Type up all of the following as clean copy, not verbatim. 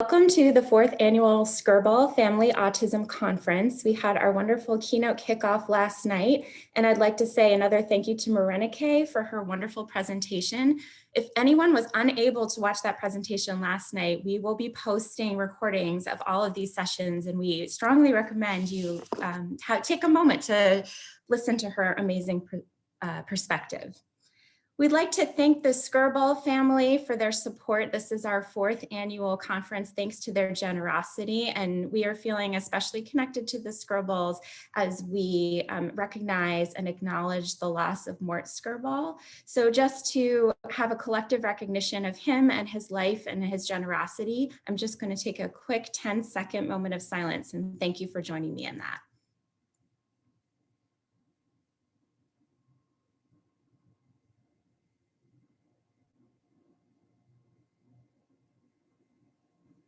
Welcome to the 4th annual Skirboll Family Autism Conference. We had our wonderful keynote kickoff last night, and I'd like to say another thank you to Marinike for her wonderful presentation. If anyone was unable to watch that presentation last night, we will be posting recordings of all of these sessions, and we strongly recommend you take a moment to listen to her amazing perspective. We'd like to thank the Skirboll family for their support. This is our 4th annual conference, thanks to their generosity. And we are feeling especially connected to the Skirbolls as we recognize and acknowledge the loss of Mort Skirboll. So just to have a collective recognition of him and his life and his generosity, I'm just going to take a quick 10-second moment of silence and thank you for joining me in that.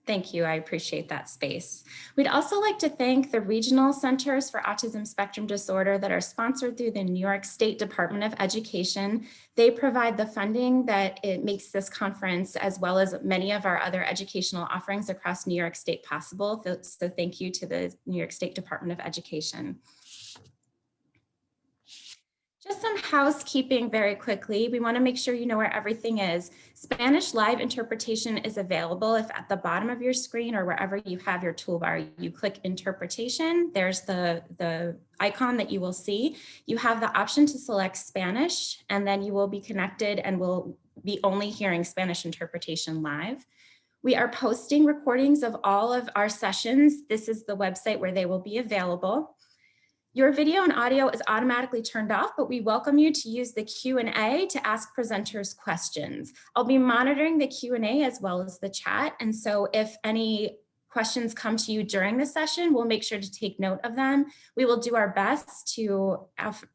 Thank you. I appreciate that space. We'd also like to thank the regional centers for autism spectrum disorder that are sponsored through the New York State Department of Education. They provide the funding that it makes this conference, as well as many of our other educational offerings across New York State possible. So thank you to the New York State Department of Education. Just some housekeeping very quickly. We want to make sure you know where everything is. Spanish live interpretation is available if at the bottom of your screen or wherever you have your toolbar, you click interpretation. There's the icon that you will see. You have the option to select Spanish, and then you will be connected and will be only hearing Spanish interpretation live. We are posting recordings of all of our sessions. This is the website where they will be available. Your video and audio is automatically turned off, but we welcome you to use the Q&A to ask presenters questions. I'll be monitoring the Q&A as well as the chat. And so if any questions come to you during the session, we'll make sure to take note of them. We will do our best to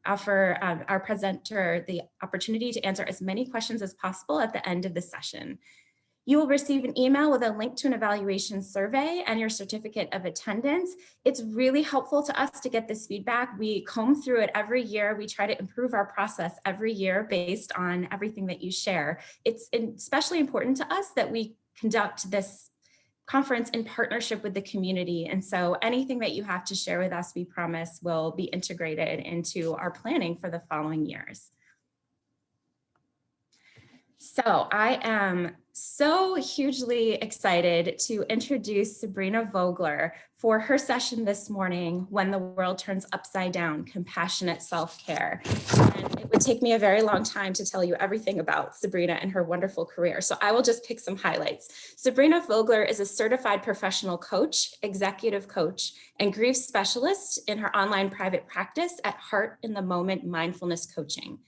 offer our presenter the opportunity to answer as many questions as possible at the end of the session. You will receive an email with a link to an evaluation survey and your certificate of attendance. It's really helpful to us to get this feedback. We comb through it every year. We try to improve our process every year based on everything that you share. It's especially important to us that we conduct this conference in partnership with the community. And so anything that you have to share with us, we promise will be integrated into our planning for the following years. So I am so hugely excited to introduce Sabrina Vogler for her session this morning, When the World Turns Upside Down, Compassionate Self-Care. And it would take me a very long time to tell you everything about Sabrina and her wonderful career. So I will just pick some highlights. Sabrina Vogler is a certified professional coach, executive coach, and grief specialist in her online private practice at Heart in the Moment Mindfulness Coaching.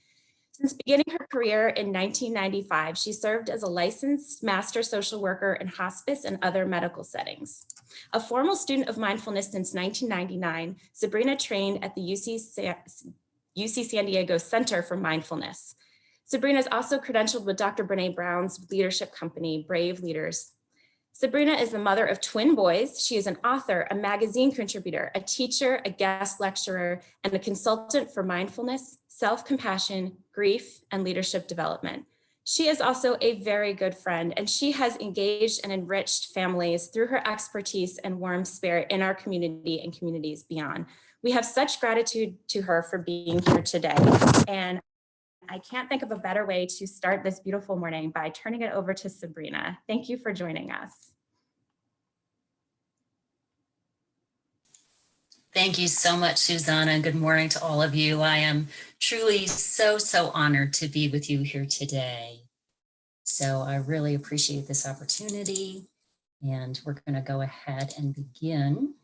Since beginning her career in 1995, she served as a licensed master social worker in hospice and other medical settings. A formal student of mindfulness since 1999, Sabrina trained at the UC San Diego Center for Mindfulness. Sabrina is also credentialed with Dr. Brene Brown's leadership company, Brave Leaders. Sabrina is the mother of twin boys. She is an author, a magazine contributor, a teacher, a guest lecturer, and a consultant for mindfulness, self-compassion, grief, and leadership development. She is also a very good friend, and she has engaged and enriched families through her expertise and warm spirit in our community and communities beyond. We have such gratitude to her for being here today. And I can't think of a better way to start this beautiful morning by turning it over to Sabrina. Thank you for joining us. Thank you so much, Susanna, and good morning to all of you. I am truly so honored to be with you here today. So I really appreciate this opportunity, and we're going to go ahead and begin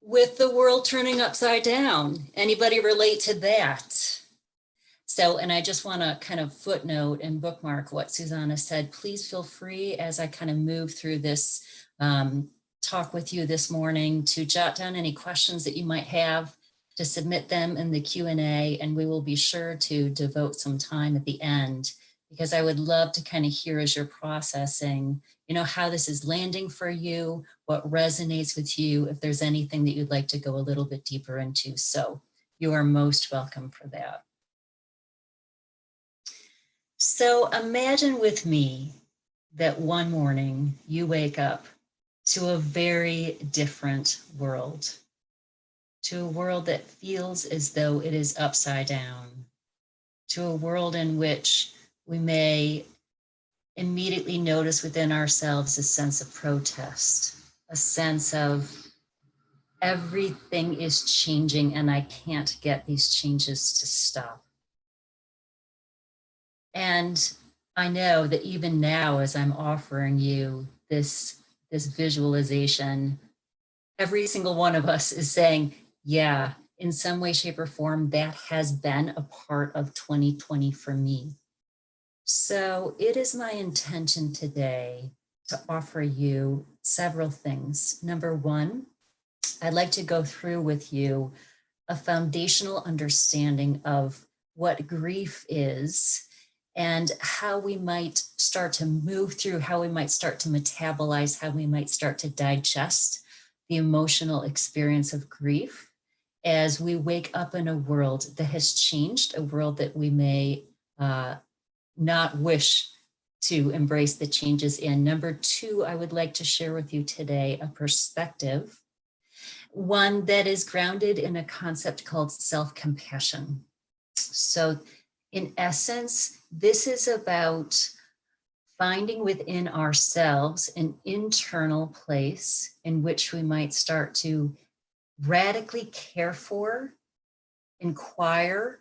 with the world turning upside down. Anybody relate to that? So, and I just want to kind of footnote and bookmark what Susanna said. Please feel free as I kind of move through this talk with you this morning to jot down any questions that you might have, to submit them in the Q&A, and we will be sure to devote some time at the end, because I would love to kind of hear as you're processing, you know, how this is landing for you, what resonates with you, if there's anything that you'd like to go a little bit deeper into. So you are most welcome for that. So imagine with me that one morning you wake up to a very different world, to a world that feels as though it is upside down, to a world in which we may immediately notice within ourselves a sense of protest, a sense of everything is changing and I can't get these changes to stop. And I know that even now, as I'm offering you this visualization, every single one of us is saying, yeah, in some way, shape, or form, that has been a part of 2020 for me. So it is my intention today to offer you several things. Number one, I'd like to go through with you a foundational understanding of what grief is and how we might start to move through, how we might start to metabolize, how we might start to digest the emotional experience of grief as we wake up in a world that has changed, a world that we may not wish to embrace the changes in. Number two, I would like to share with you today a perspective, one that is grounded in a concept called self-compassion. So in essence, this is about finding within ourselves an internal place in which we might start to radically care for, inquire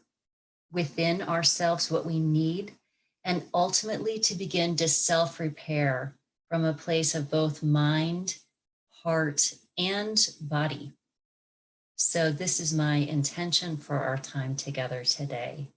within ourselves what we need, and ultimately to begin to self-repair from a place of both mind, heart, and body. So this is my intention for our time together today.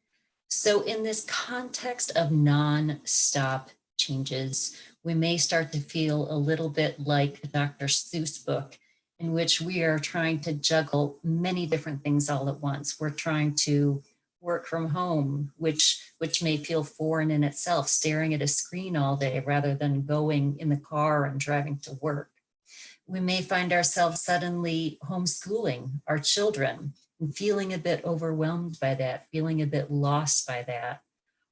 So in this context of non-stop changes, we may start to feel a little bit like Dr. Seuss book, in which we are trying to juggle many different things all at once. We're trying to work from home, which may feel foreign in itself, staring at a screen all day rather than going in the car and driving to work. We may find ourselves suddenly homeschooling our children and feeling a bit overwhelmed by that, feeling a bit lost by that,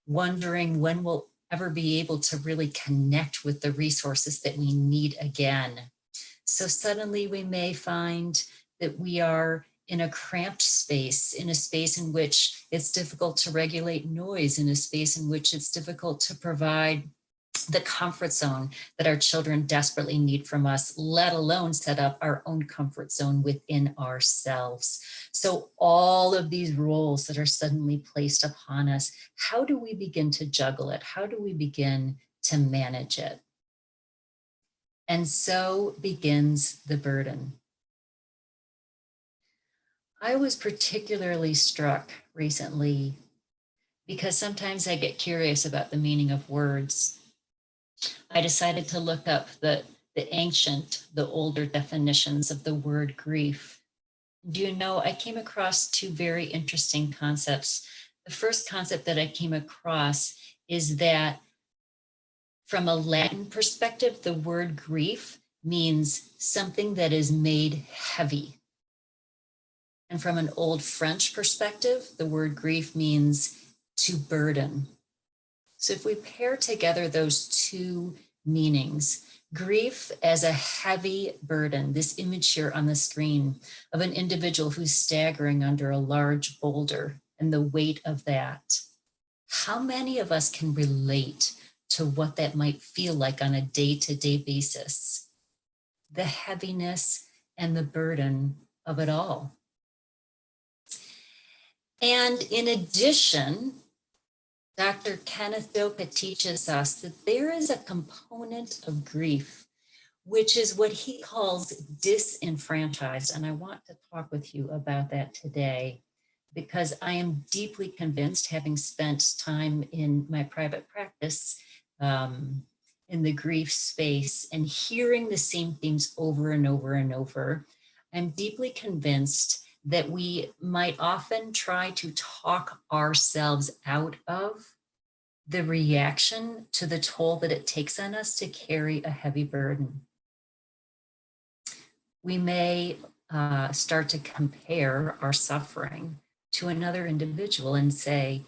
wondering when we'll ever be able to really connect with the resources that we need again. So suddenly we may find that we are in a cramped space, in a space in which it's difficult to regulate noise, in a space in which it's difficult to provide the comfort zone that our children desperately need from us, let alone set up our own comfort zone within ourselves. So all of these roles that are suddenly placed upon us, how do we begin to juggle it? How do we begin to manage it? And so begins the burden. I was particularly struck recently because sometimes I get curious about the meaning of words. I decided to look up the ancient, the older definitions of the word grief. Do you know, I came across two very interesting concepts. The first concept that I came across is that from a Latin perspective, the word grief means something that is made heavy. And from an old French perspective, the word grief means to burden. So if we pair together those two meanings, grief as a heavy burden, this image here on the screen of an individual who's staggering under a large boulder and the weight of that. How many of us can relate to what that might feel like on a day-to-day basis? The heaviness and the burden of it all. And in addition, Dr. Kenneth Doka teaches us that there is a component of grief, which is what he calls disenfranchised. And I want to talk with you about that today, because I am deeply convinced, having spent time in my private practice in the grief space and hearing the same themes over and over and over, I'm deeply convinced that we might often try to talk ourselves out of the reaction to the toll that it takes on us to carry a heavy burden. We may start to compare our suffering to another individual and say,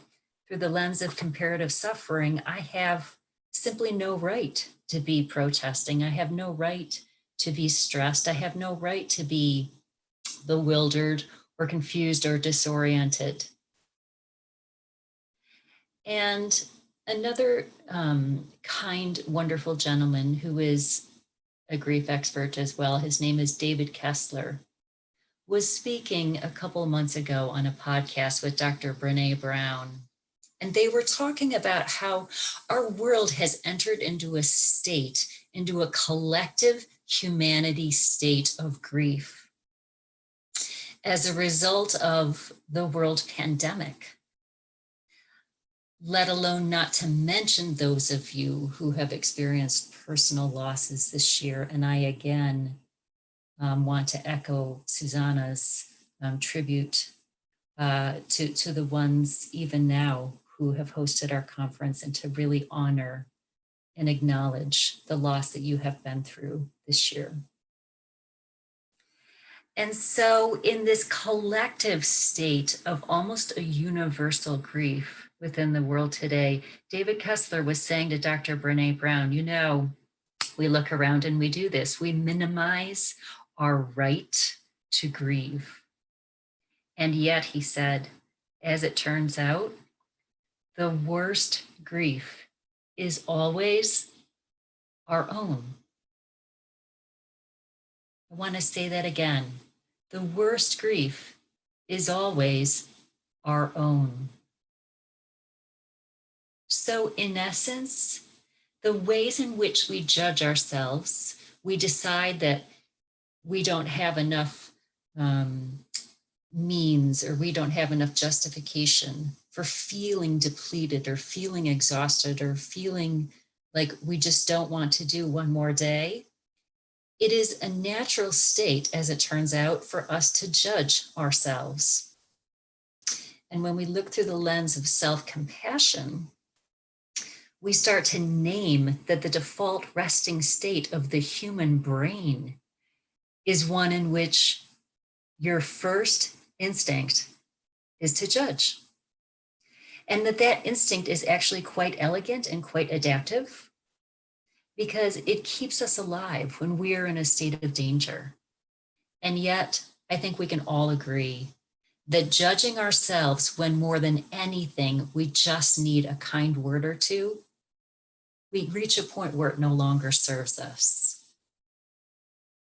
through the lens of comparative suffering, I have simply no right to be protesting. I have no right to be stressed. I have no right to be bewildered or confused or disoriented. And another kind, wonderful gentleman who is a grief expert as well, his name is David Kessler, was speaking a couple months ago on a podcast with Dr. Brene Brown. And they were talking about how our world has entered into a state, into a collective humanity state of grief as a result of the world pandemic. Let alone not to mention those of you who have experienced personal losses this year. And I again want to echo Susanna's tribute to the ones even now who have hosted our conference, and to really honor and acknowledge the loss that you have been through this year. And so in this collective state of almost a universal grief within the world today, David Kessler was saying to Dr. Brene Brown, you know, we look around and we do this. We minimize our right to grieve. And yet, he said, as it turns out, the worst grief is always our own. I want to say that again. The worst grief is always our own. So in essence, the ways in which we judge ourselves, we decide that we don't have enough means, or we don't have enough justification for feeling depleted or feeling exhausted or feeling like we just don't want to do one more day. It is a natural state, as it turns out, for us to judge ourselves. And when we look through the lens of self-compassion, we start to name that the default resting state of the human brain is one in which your first instinct is to judge. And that instinct is actually quite elegant and quite adaptive, because it keeps us alive when we are in a state of danger. And yet, I think we can all agree that judging ourselves when more than anything, we just need a kind word or two, we reach a point where it no longer serves us.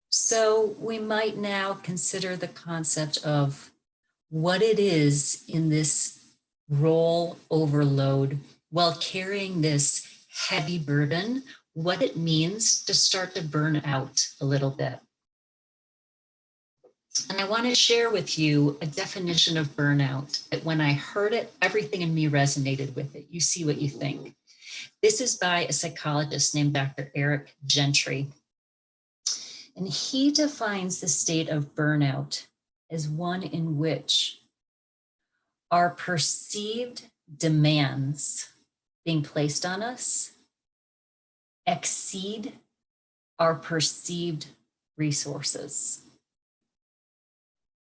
So we might now consider the concept of what it is in this role overload while carrying this heavy burden, what it means to start to burn out a little bit. And I want to share with you a definition of burnout that when I heard it, everything in me resonated with it. You see what you think. This is by a psychologist named Dr. Eric Gentry. And he defines the state of burnout as one in which our perceived demands being placed on us exceed our perceived resources.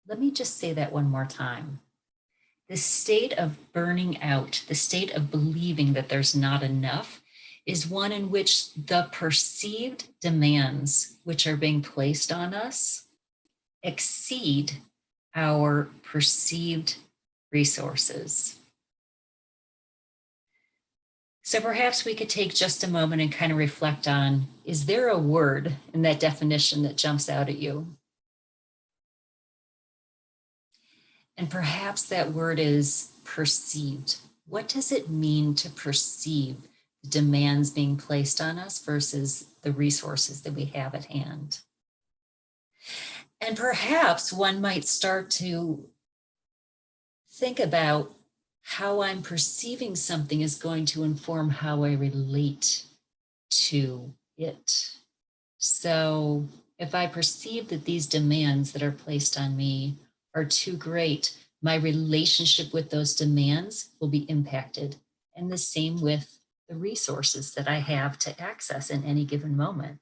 Let me just say that one more time. The state of burning out, the state of believing that there's not enough, is one in which the perceived demands which are being placed on us exceed our perceived resources. So perhaps we could take just a moment and kind of reflect on, is there a word in that definition that jumps out at you? And perhaps that word is perceived. What does it mean to perceive the demands being placed on us versus the resources that we have at hand? And perhaps one might start to think about how I'm perceiving something is going to inform how I relate to it. So if I perceive that these demands that are placed on me are too great, my relationship with those demands will be impacted. And the same with the resources that I have to access in any given moment.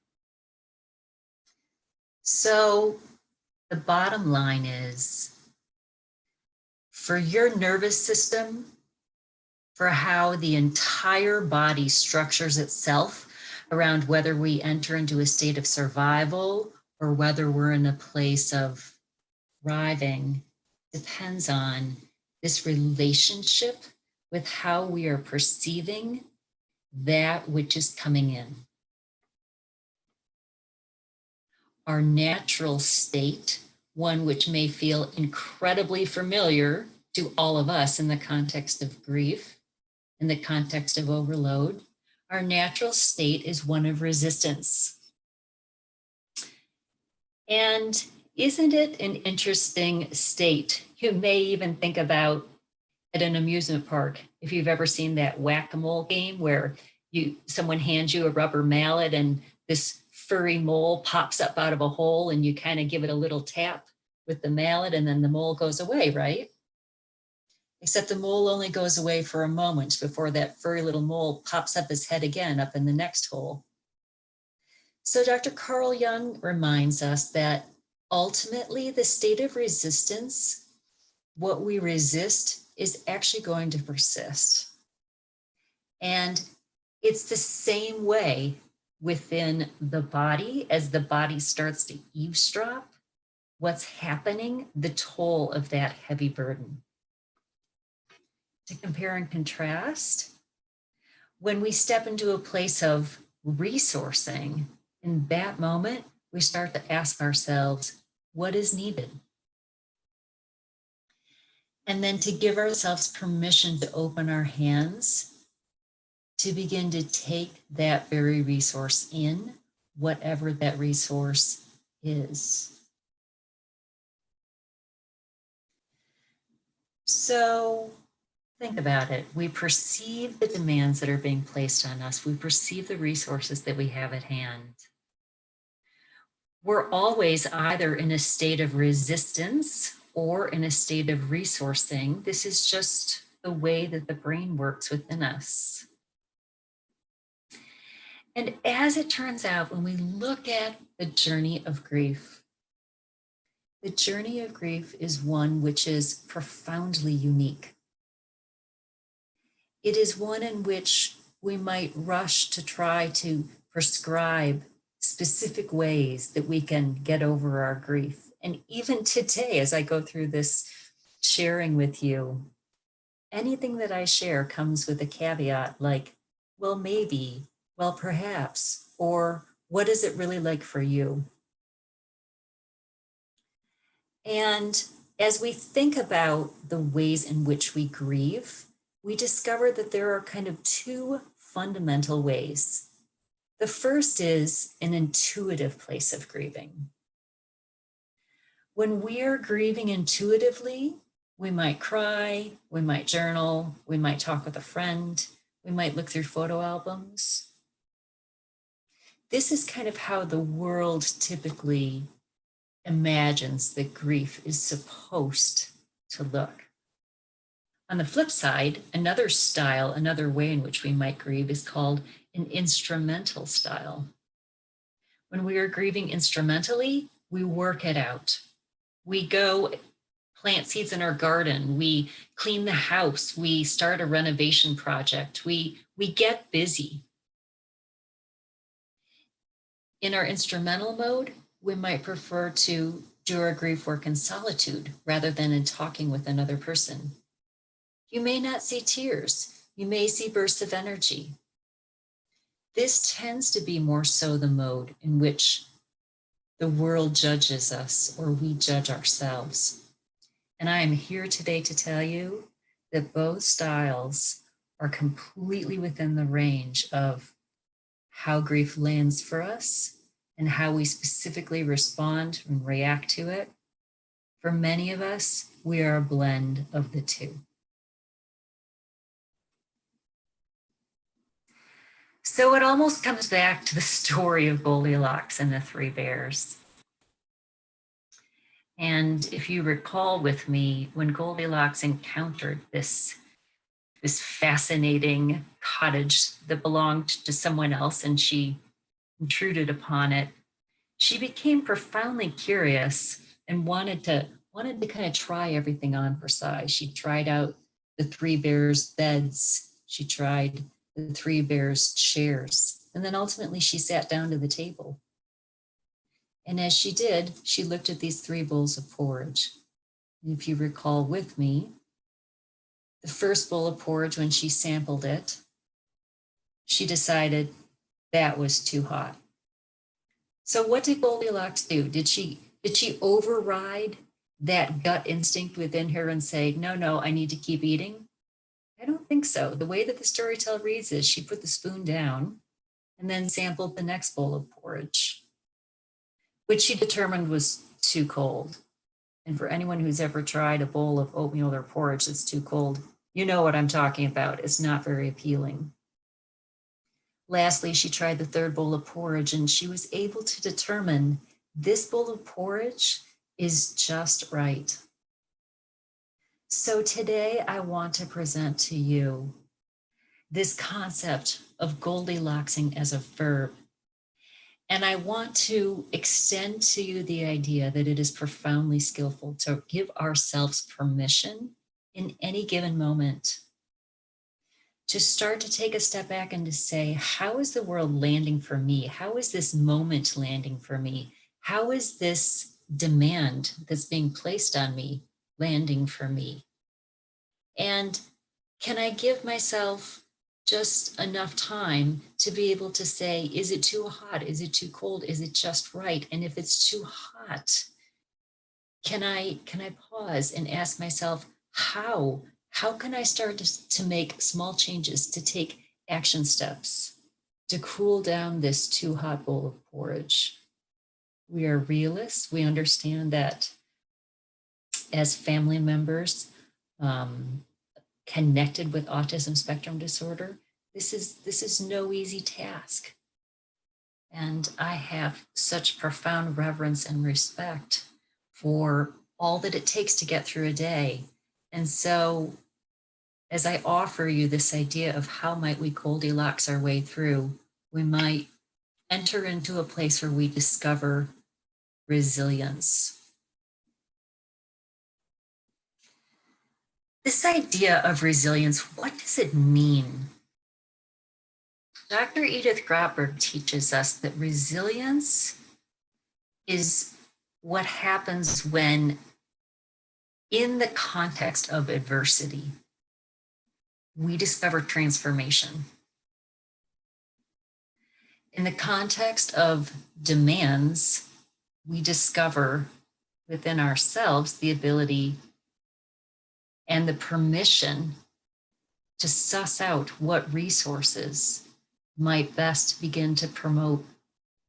So the bottom line is, for your nervous system for how the entire body structures itself around whether we enter into a state of survival or whether we're in a place of thriving depends on this relationship with how we are perceiving that which is coming in. Our natural state, one which may feel incredibly familiar to all of us in the context of grief, in the context of overload, our natural state is one of resistance. And isn't it an interesting state? You may even think about at an amusement park, if you've ever seen that whack-a-mole game where someone hands you a rubber mallet and this furry mole pops up out of a hole and you kind of give it a little tap with the mallet and then the mole goes away, right? Except the mole only goes away for a moment before that furry little mole pops up his head again up in the next hole. So Dr. Carl Jung reminds us that ultimately the state of resistance, what we resist is actually going to persist. And it's the same way within the body as the body starts to eavesdrop what's happening, the toll of that heavy burden. To compare and contrast, when we step into a place of resourcing, in that moment, we start to ask ourselves, what is needed? And then to give ourselves permission to open our hands to begin to take that very resource in, whatever that resource is. So think about it. We perceive the demands that are being placed on us. We perceive the resources that we have at hand. We're always either in a state of resistance or in a state of resourcing. This is just the way that the brain works within us. And as it turns out, when we look at the journey of grief, the journey of grief is one which is profoundly unique. It is one in which we might rush to try to prescribe specific ways that we can get over our grief. And even today, as I go through this sharing with you, anything that I share comes with a caveat like, well, maybe, well, perhaps, or what is it really like for you? And as we think about the ways in which we grieve, we discover that there are kind of two fundamental ways. The first is an intuitive place of grieving. When we are grieving intuitively, we might cry, we might journal, we might talk with a friend, we might look through photo albums. This is kind of how the world typically imagines that grief is supposed to look. On the flip side, another style, another way in which we might grieve is called an instrumental style. When we are grieving instrumentally, we work it out. We go plant seeds in our garden, we clean the house, we start a renovation project, we get busy. In our instrumental mode, we might prefer to do our grief work in solitude rather than in talking with another person. You may not see tears. You may see bursts of energy. This tends to be more so the mode in which the world judges us or we judge ourselves. And I am here today to tell you that both styles are completely within the range of how grief lands for us and how we specifically respond and react to it. For many of us, we are a blend of the two. So it almost comes back to the story of Goldilocks and the Three Bears. And if you recall with me, when Goldilocks encountered this fascinating cottage that belonged to someone else and she intruded upon it, she became profoundly curious and wanted to kind of try everything on for size. She tried out the three bears' beds. She tried the three bears' chairs. And then ultimately she sat down to the table. And as she did, she looked at these three bowls of porridge. And if you recall with me, the first bowl of porridge, when she sampled it, she decided that was too hot. So what did Goldilocks do? Did she override that gut instinct within her and say, no, I need to keep eating? I don't think so. The way that the storyteller reads is she put the spoon down and then sampled the next bowl of porridge, which she determined was too cold. And for anyone who's ever tried a bowl of oatmeal or porridge that's too cold, you know what I'm talking about. It's not very appealing. Lastly, she tried the third bowl of porridge and she was able to determine this bowl of porridge is just right. So today I want to present to you this concept of Goldilocksing as a verb. And I want to extend to you the idea that it is profoundly skillful to give ourselves permission in any given moment to start to take a step back and to say, how is the world landing for me? How is this moment landing for me? How is this demand that's being placed on me landing for me? And can I give myself just enough time to be able to say, is it too hot? Is it too cold? Is it just right? And if it's too hot, can I pause and ask myself, how can I start to make small changes, to take action steps, to cool down this too hot bowl of porridge? We are realists. We understand that as family members connected with autism spectrum disorder, this is no easy task. And I have such profound reverence and respect for all that it takes to get through a day. And so as I offer you this idea of how might we Goldilocks our way through, we might enter into a place where we discover resilience. This idea of resilience, what does it mean? Dr. Edith Grotberg teaches us that resilience is what happens when, in the context of adversity, we discover transformation. In the context of demands, we discover within ourselves the ability and the permission to suss out what resources might best begin to promote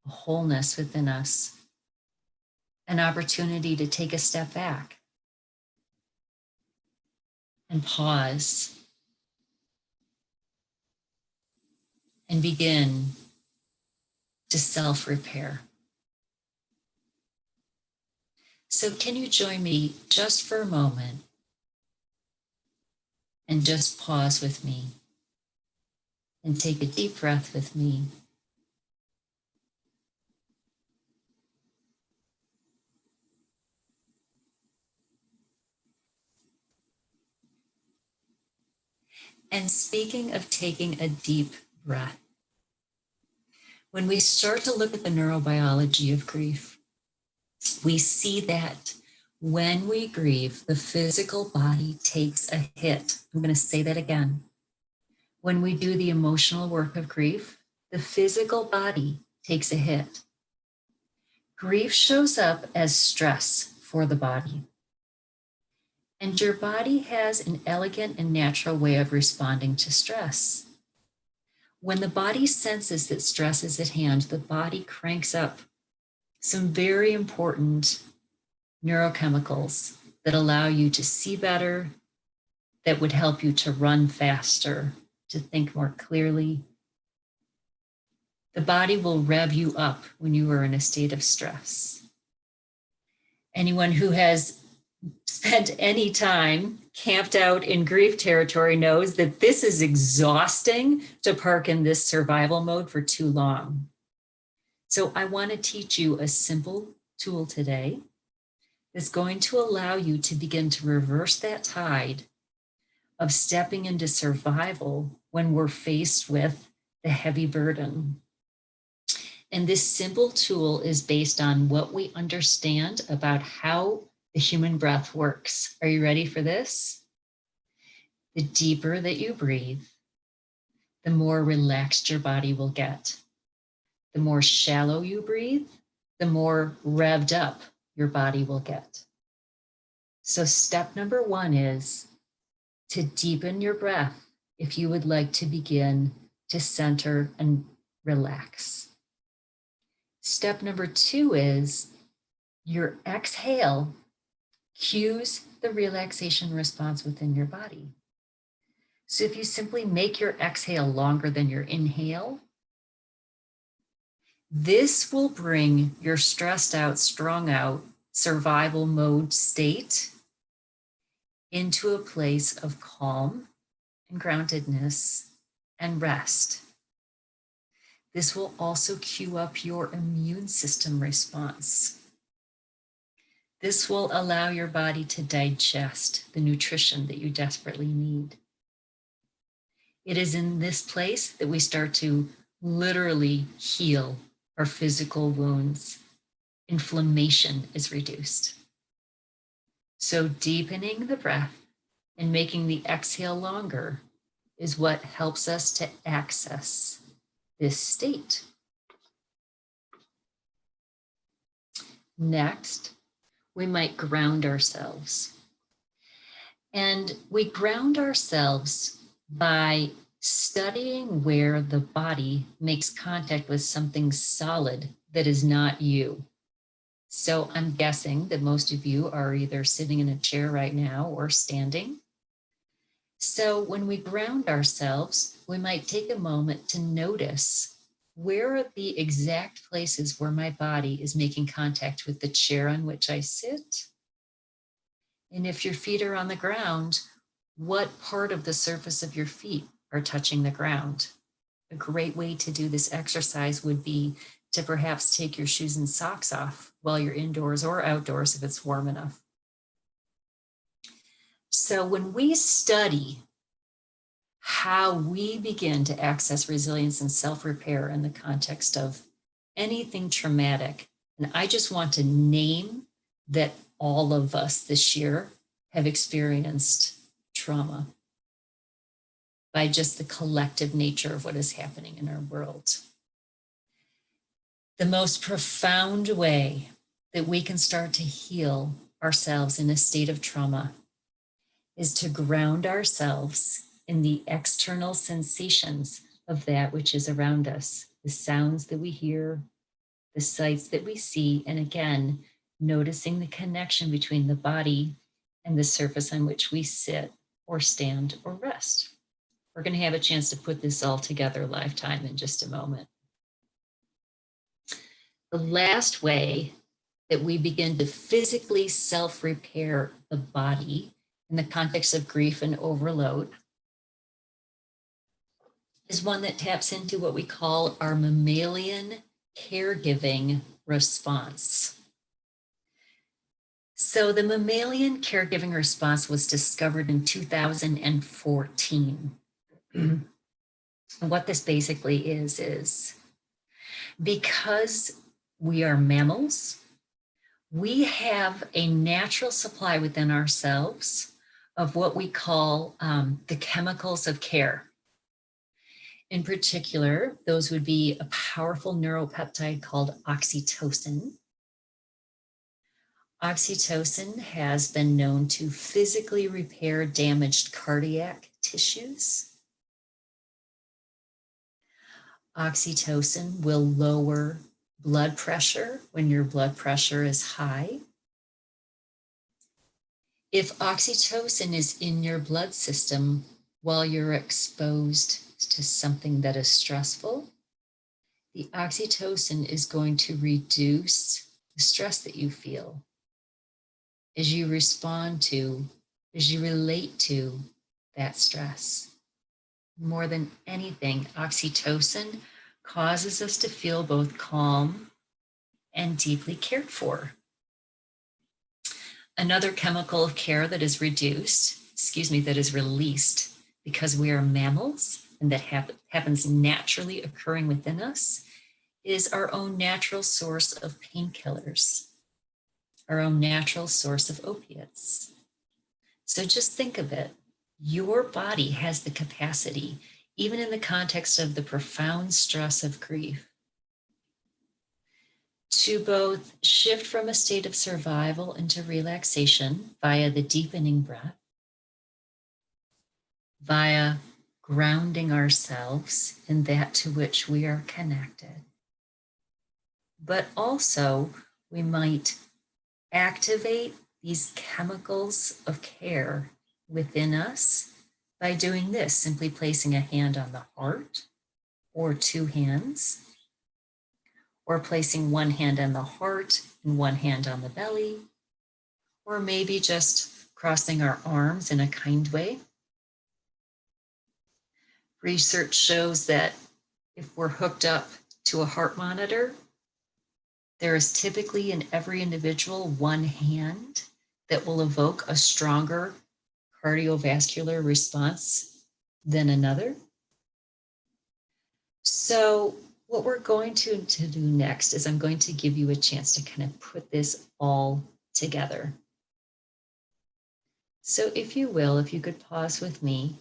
a wholeness within us, an opportunity to take a step back and pause and begin to self-repair. So can you join me just for a moment and just pause with me and take a deep breath with me. And speaking of taking a deep breath, when we start to look at the neurobiology of grief, we see that when we grieve, the physical body takes a hit. I'm going to say that again. When we do the emotional work of grief, the physical body takes a hit. Grief shows up as stress for the body. And your body has an elegant and natural way of responding to stress. When the body senses that stress is at hand, the body cranks up some very important neurochemicals that allow you to see better, that would help you to run faster, to think more clearly. The body will rev you up when you are in a state of stress. Anyone who has spent any time camped out in grief territory knows that this is exhausting to park in this survival mode for too long. So I want to teach you a simple tool today that's going to allow you to begin to reverse that tide of stepping into survival when we're faced with the heavy burden. And this simple tool is based on what we understand about how the human breath works. Are you ready for this? The deeper that you breathe, the more relaxed your body will get. The more shallow you breathe, the more revved up your body will get. So step number 1 is to deepen your breath if you would like to begin to center and relax. Step number 2 is your exhale cues the relaxation response within your body. So if you simply make your exhale longer than your inhale, this will bring your stressed out, strung out, survival mode state into a place of calm and groundedness and rest. This will also cue up your immune system response. This will allow your body to digest the nutrition that you desperately need. It is in this place that we start to literally heal our physical wounds. Inflammation is reduced. So deepening the breath and making the exhale longer is what helps us to access this state. Next, we might ground ourselves. And we ground ourselves by studying where the body makes contact with something solid that is not you. So I'm guessing that most of you are either sitting in a chair right now or standing. So when we ground ourselves, we might take a moment to notice where are the exact places where my body is making contact with the chair on which I sit. And if your feet are on the ground, what part of the surface of your feet are touching the ground? A great way to do this exercise would be to perhaps take your shoes and socks off while you're indoors or outdoors if it's warm enough. So when we study how we begin to access resilience and self-repair in the context of anything traumatic, and I just want to name that all of us this year have experienced trauma by just the collective nature of what is happening in our world. The most profound way that we can start to heal ourselves in a state of trauma is to ground ourselves in the external sensations of that which is around us, the sounds that we hear, the sights that we see, and again, noticing the connection between the body and the surface on which we sit or stand or rest. We're going to have a chance to put this all together lifetime in just a moment. The last way that we begin to physically self-repair the body in the context of grief and overload is one that taps into what we call our mammalian caregiving response. So the mammalian caregiving response was discovered in 2014. And what this basically is because we are mammals, we have a natural supply within ourselves of what we call the chemicals of care. In particular, those would be a powerful neuropeptide called oxytocin. Oxytocin has been known to physically repair damaged cardiac tissues. Oxytocin will lower blood pressure when your blood pressure is high. If oxytocin is in your blood system while you're exposed to something that is stressful, the oxytocin is going to reduce the stress that you feel as you respond to, as you relate to that stress. More than anything, oxytocin causes us to feel both calm and deeply cared for. Another chemical of care that is reduced that is released because we are mammals and that happens naturally occurring within us is our own natural source of painkillers, our own natural source of opiates. So just think of it. Your body has the capacity, even in the context of the profound stress of grief, to both shift from a state of survival into relaxation via the deepening breath, via grounding ourselves in that to which we are connected. But also, we might activate these chemicals of care within us by doing this, simply placing a hand on the heart or two hands, or placing one hand on the heart and one hand on the belly, or maybe just crossing our arms in a kind way. Research shows that if we're hooked up to a heart monitor, there is typically in every individual one hand that will evoke a stronger cardiovascular response than another. So what we're going to do next is I'm going to give you a chance to kind of put this all together. So if you will, if you could pause with me,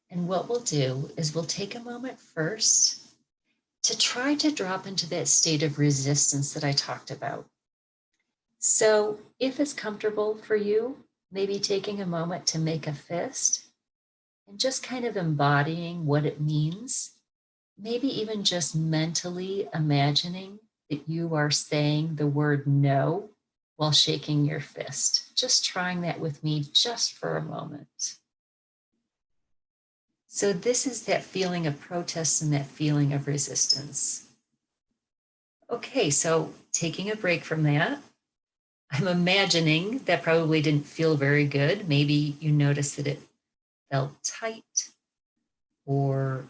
and what we'll do is we'll take a moment first to try to drop into that state of resistance that I talked about. So if it's comfortable for you, maybe taking a moment to make a fist and just kind of embodying what it means, maybe even just mentally imagining that you are saying the word no while shaking your fist. Just trying that with me just for a moment. So this is that feeling of protest and that feeling of resistance. Okay, so taking a break from that, I'm imagining that probably didn't feel very good. Maybe you noticed that it felt tight or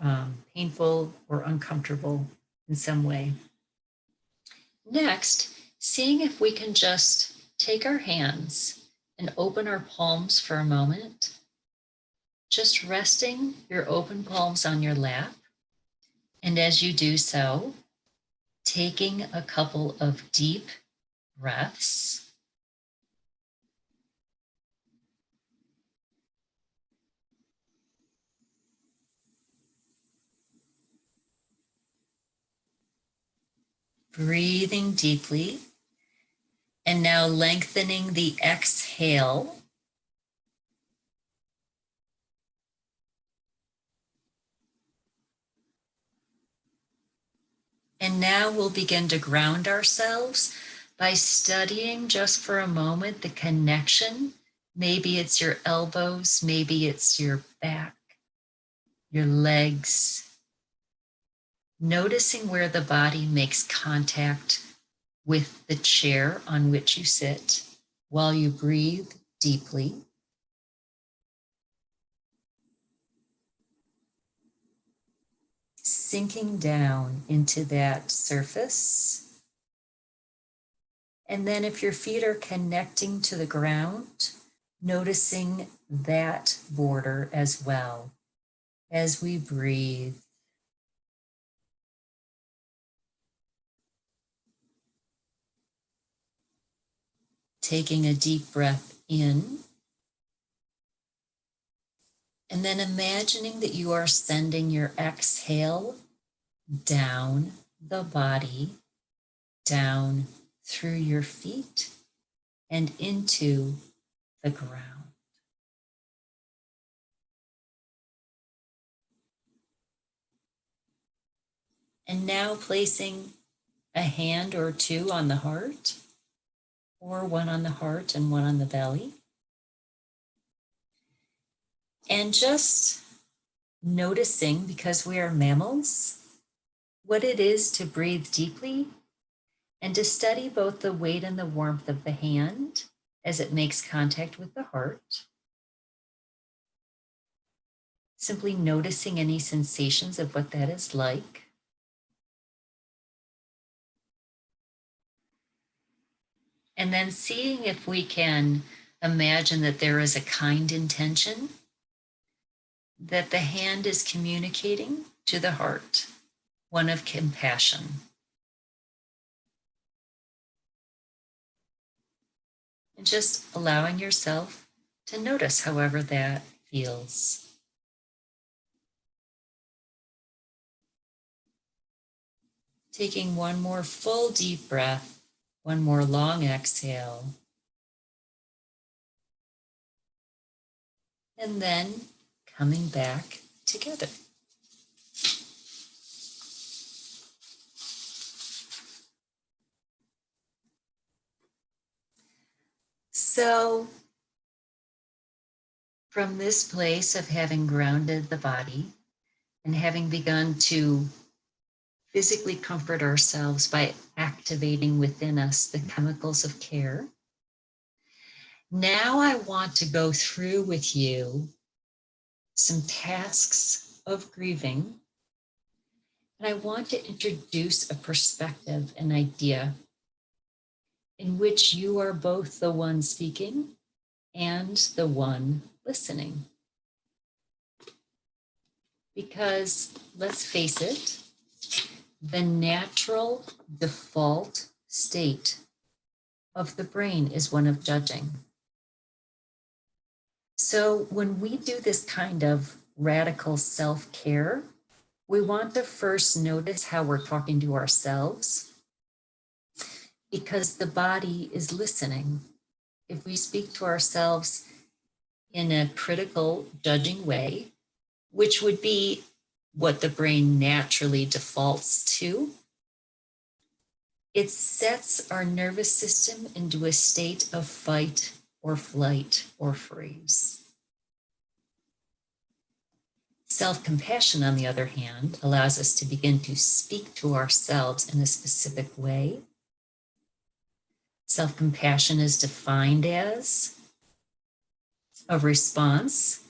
painful or uncomfortable in some way. Next, seeing if we can just take our hands and open our palms for a moment. Just resting your open palms on your lap. And as you do so, taking a couple of deep breaths. Breathing deeply. And now lengthening the exhale. And now we'll begin to ground ourselves by studying just for a moment the connection. Maybe it's your elbows, maybe it's your back, your legs. Noticing where the body makes contact with the chair on which you sit while you breathe deeply. Sinking down into that surface. And then if your feet are connecting to the ground, noticing that border as well as we breathe. Taking a deep breath in. And then imagining that you are sending your exhale down the body, down through your feet and into the ground. And now placing a hand or two on the heart, or one on the heart and one on the belly. And just noticing, because we are mammals, what it is to breathe deeply and to study both the weight and the warmth of the hand as it makes contact with the heart. Simply noticing any sensations of what that is like. And then seeing if we can Imagine that there is a kind intention that the hand is communicating to the heart, one of compassion. And just allowing yourself to notice however that feels. Taking one more full deep breath, one more long exhale. And then coming back together. So, from this place of having grounded the body and having begun to physically comfort ourselves by activating within us the chemicals of care, now I want to go through with you some tasks of grieving. And I want to introduce a perspective, an idea in which you are both the one speaking and the one listening. Because let's face it, the natural default state of the brain is one of judging. So when we do this kind of radical self-care, we want to first notice how we're talking to ourselves, because the body is listening. If we speak to ourselves in a critical, judging way, which would be what the brain naturally defaults to, it sets our nervous system into a state of fight or flight or freeze. Self-compassion, on the other hand, allows us to begin to speak to ourselves in a specific way. Self-compassion is defined as a response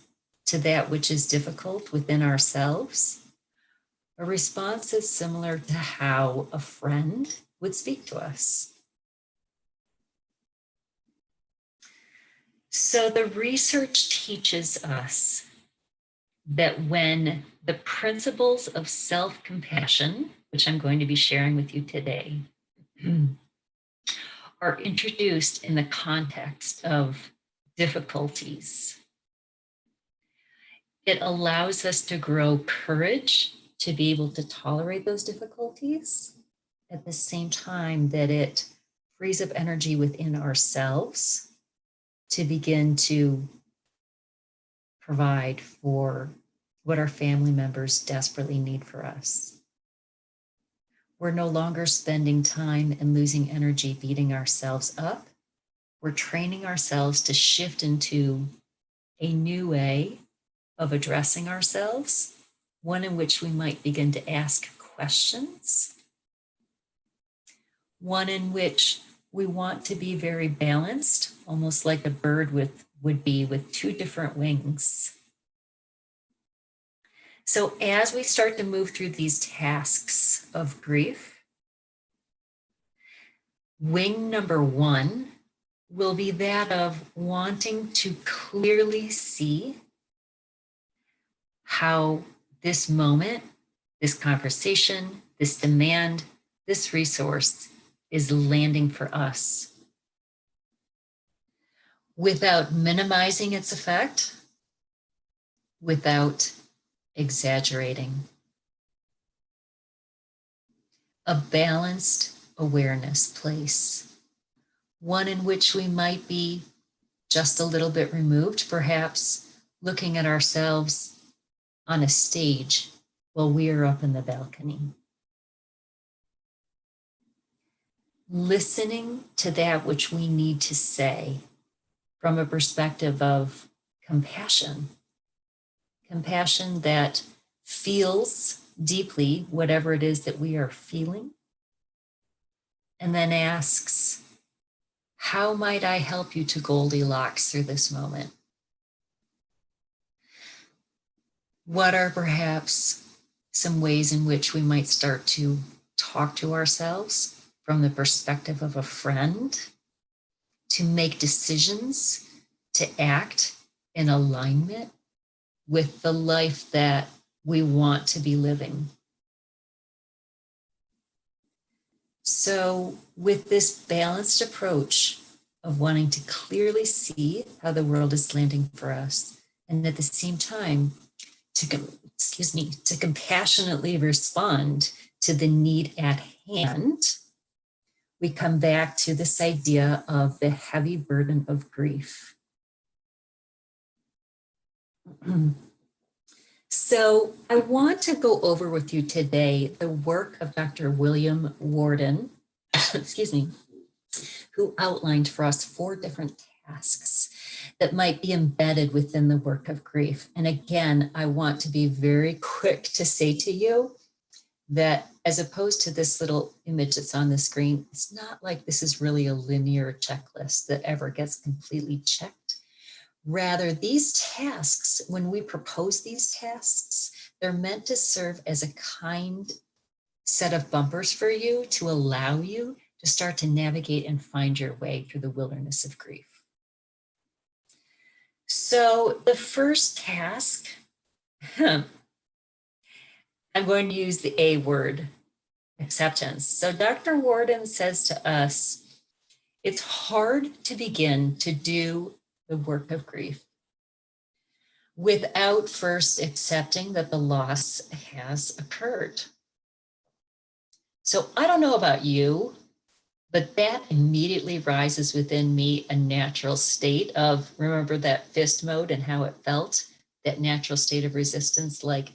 to that which is difficult within ourselves. A response is similar to how a friend would speak to us. So the research teaches us that when the principles of self-compassion, which I'm going to be sharing with you today, are introduced in the context of difficulties, it allows us to grow courage to be able to tolerate those difficulties at the same time that it frees up energy within ourselves to begin to provide for what our family members desperately need for us. We're no longer spending time and losing energy beating ourselves up. We're training ourselves to shift into a new way of addressing ourselves, one in which we might begin to ask questions, one in which we want to be very balanced, almost like a bird would be with two different wings. So as we start to move through these tasks of grief, wing number one will be that of wanting to clearly see how this moment, this conversation, this demand, this resource is landing for us without minimizing its effect, without exaggerating. A balanced awareness place, one in which we might be just a little bit removed, perhaps looking at ourselves on a stage while we are up in the balcony. Listening to that which we need to say from a perspective of compassion. Compassion that feels deeply whatever it is that we are feeling, and then asks, how might I help you to Goldilocks through this moment? What are perhaps some ways in which we might start to talk to ourselves from the perspective of a friend, to make decisions to act in alignment with the life that we want to be living. So with this balanced approach of wanting to clearly see how the world is landing for us, and at the same time, to compassionately respond to the need at hand, we come back to this idea of the heavy burden of grief. So I want to go over with you today the work of Dr. William Worden, who outlined for us 4 different tasks that might be embedded within the work of grief. And again, I want to be very quick to say to you that as opposed to this little image that's on the screen, it's not like this is really a linear checklist that ever gets completely checked. Rather, these tasks, when we propose these tasks, they're meant to serve as a kind set of bumpers for you to allow you to start to navigate and find your way through the wilderness of grief. So the first task, I'm going to use the A word, acceptance. So Dr. Worden says to us, it's hard to begin to do the work of grief without first accepting that the loss has occurred. So I don't know about you, but that immediately rises within me a natural state of, remember that fist mode and how it felt, that natural state of resistance, like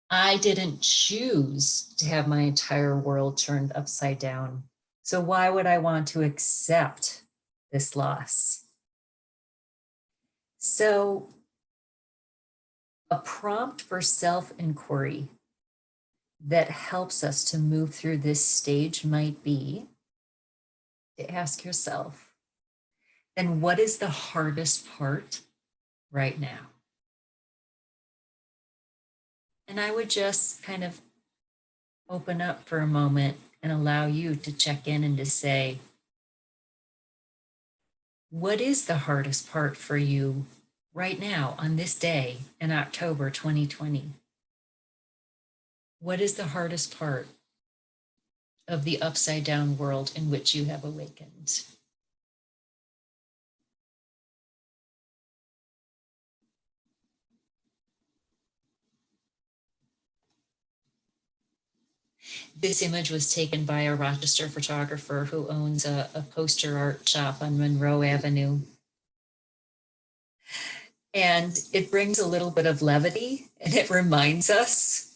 I didn't choose to have my entire world turned upside down. So why would I want to accept this loss? So a prompt for self-inquiry that helps us to move through this stage might be to ask yourself, then what is the hardest part right now? And I would just kind of open up for a moment and allow you to check in and to say, what is the hardest part for you right now on this day in October 2020? What is the hardest part of the upside down world in which you have awakened? This image was taken by a Rochester photographer who owns a poster art shop on Monroe Avenue. And it brings a little bit of levity, and it reminds us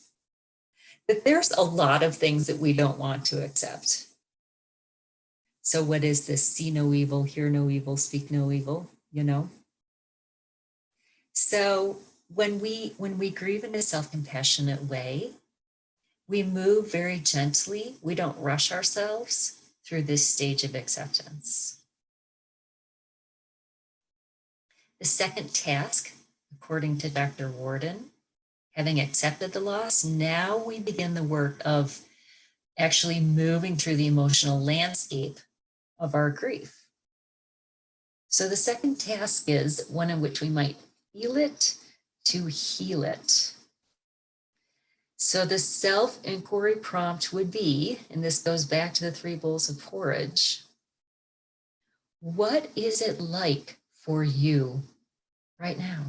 that there's a lot of things that we don't want to accept. So what is this? See no evil, hear no evil, speak no evil, you know? So when we grieve in a self-compassionate way, we move very gently. We don't rush ourselves through this stage of acceptance. The second task, according to Dr. Worden, having accepted the loss, now we begin the work of actually moving through the emotional landscape of our grief. So the second task is one in which we might feel it to heal it. So the self-inquiry prompt would be, and this goes back to the 3 bowls of porridge, what is it like for you right now?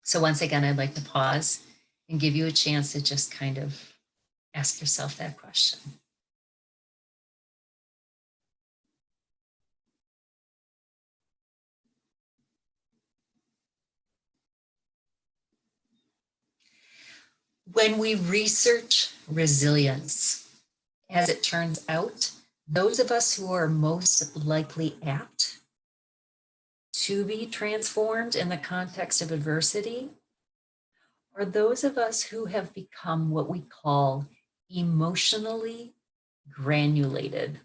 So once again, I'd like to pause and give you a chance to just kind of ask yourself that question. When we research resilience, as it turns out, those of us who are most likely apt to be transformed in the context of adversity are those of us who have become what we call emotionally granulated.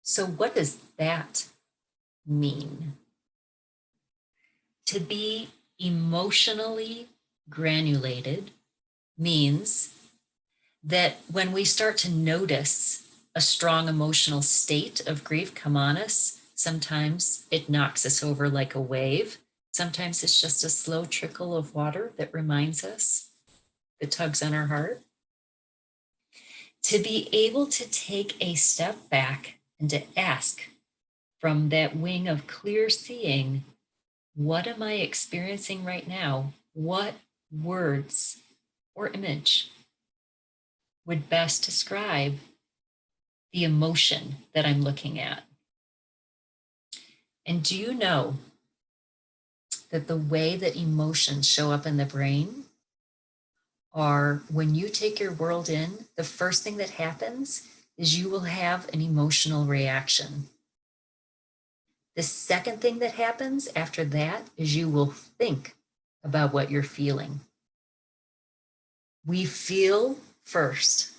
So what does that mean? To be emotionally granulated means that when we start to notice a strong emotional state of grief come on us, Sometimes it knocks us over like a wave. Sometimes it's just a slow trickle of water that reminds us, that tugs on our heart. To be able to take a step back and to ask from that wing of clear seeing, what am I experiencing right now? What words or image would best describe the emotion that I'm looking at? And do you know that the way that emotions show up in the brain are when you take your world in, the first thing that happens is you will have an emotional reaction. The second thing that happens after that is you will think about what you're feeling. We feel first.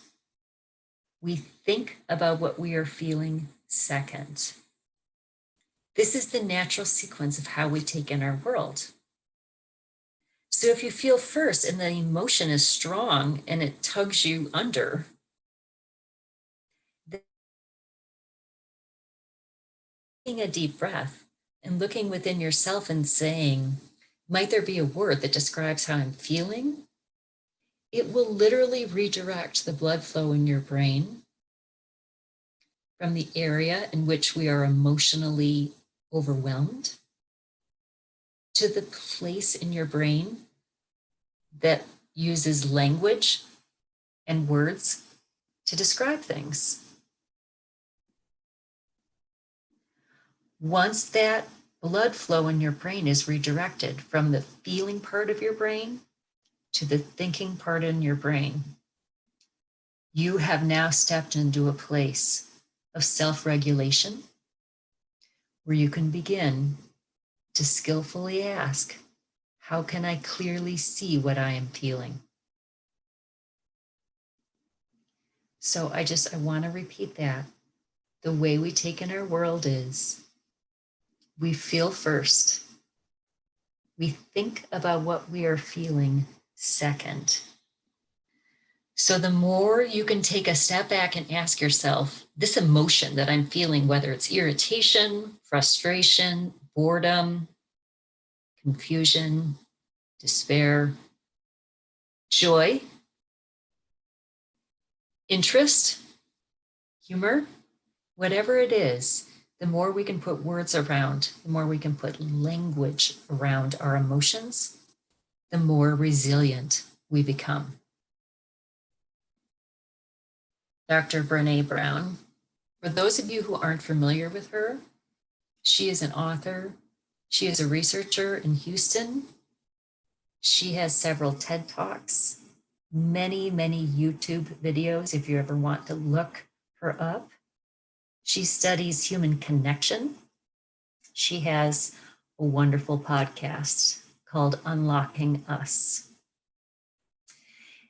We think about what we are feeling second. This is the natural sequence of how we take in our world. So if you feel first and the emotion is strong and it tugs you under, then taking a deep breath and looking within yourself and saying, might there be a word that describes how I'm feeling? It will literally redirect the blood flow in your brain from the area in which we are emotionally overwhelmed to the place in your brain that uses language and words to describe things. Once that blood flow in your brain is redirected from the feeling part of your brain to the thinking part in your brain, you have now stepped into a place of self-regulation where you can begin to skillfully ask, how can I clearly see what I am feeling? So I want to repeat that. The way we take in our world is we feel first. We think about what we are feeling second. So the more you can take a step back and ask yourself, this emotion that I'm feeling, whether it's irritation, frustration, boredom, confusion, despair, joy, interest, humor, whatever it is, the more we can put words around, the more we can put language around our emotions, the more resilient we become. Dr. Brené Brown, for those of you who aren't familiar with her, she is an author. She is a researcher in Houston. She has several TED Talks, many YouTube videos if you ever want to look her up. She studies human connection. She has a wonderful podcast called Unlocking Us.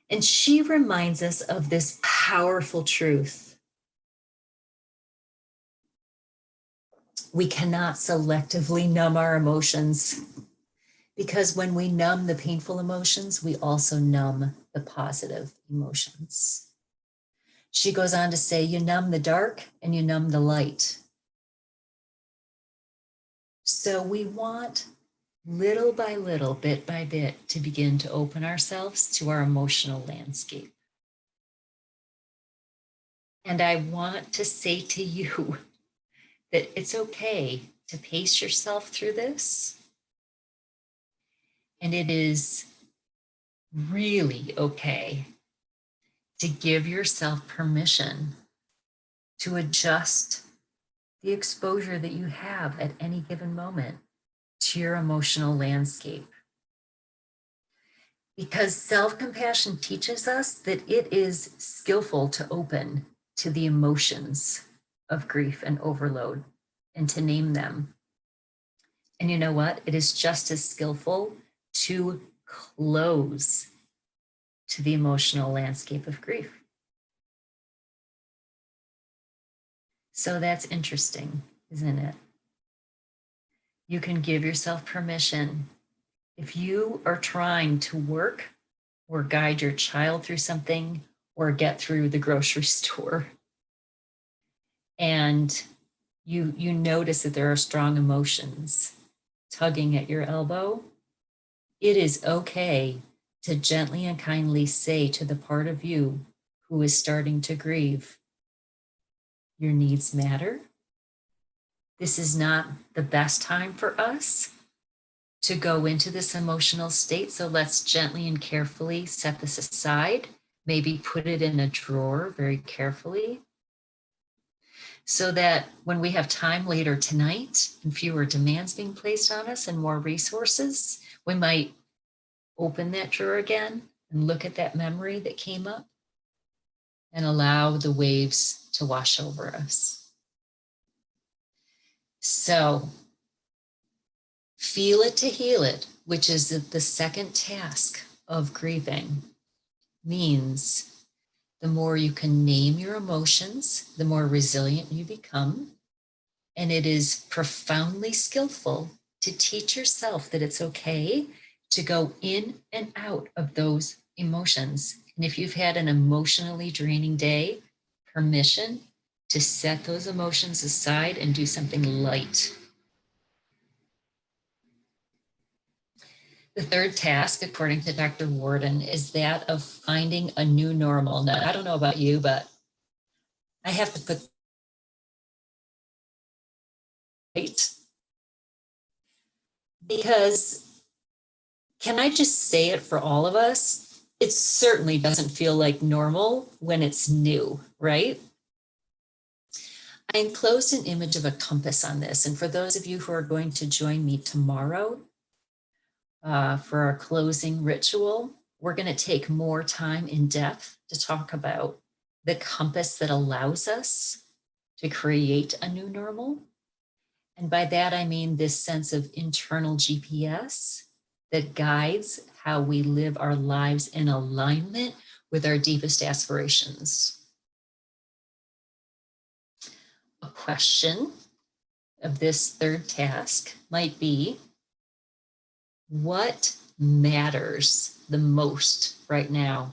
And she reminds us of this powerful truth. We cannot selectively numb our emotions, because when we numb the painful emotions, we also numb the positive emotions. She goes on to say, you numb the dark and you numb the light. So we want little by little, bit by bit, to begin to open ourselves to our emotional landscape. And I want to say to you that it's okay to pace yourself through this. And it is really okay to give yourself permission to adjust the exposure that you have at any given moment to your emotional landscape. Because self-compassion teaches us that it is skillful to open to the emotions of grief and overload and to name them. And you know what? It is just as skillful to close to the emotional landscape of grief. So that's interesting, isn't it? You can give yourself permission. If you are trying to work or guide your child through something or get through the grocery store, and you notice that there are strong emotions tugging at your elbow, it is okay to gently and kindly say to the part of you who is starting to grieve, your needs matter. This is not the best time for us to go into this emotional state. So let's gently and carefully set this aside, maybe put it in a drawer very carefully, so that when we have time later tonight and fewer demands being placed on us and more resources, we might open that drawer again and look at that memory that came up and allow the waves to wash over us. So feel it to heal it, which is the second task of grieving, means the more you can name your emotions, the more resilient you become. And it is profoundly skillful to teach yourself that it's okay to go in and out of those emotions. And if you've had an emotionally draining day, permission to set those emotions aside and do something light. The third task, according to Dr. Warden, is that of finding a new normal. Now, I don't know about you, but I have to put right, because can I just say it for all of us? It certainly doesn't feel like normal when it's new, right? I enclosed an image of a compass on this. And for those of you who are going to join me tomorrow for our closing ritual, we're going to take more time in depth to talk about the compass that allows us to create a new normal. And by that, I mean this sense of internal GPS that guides how we live our lives in alignment with our deepest aspirations. A question of this third task might be, what matters the most right now?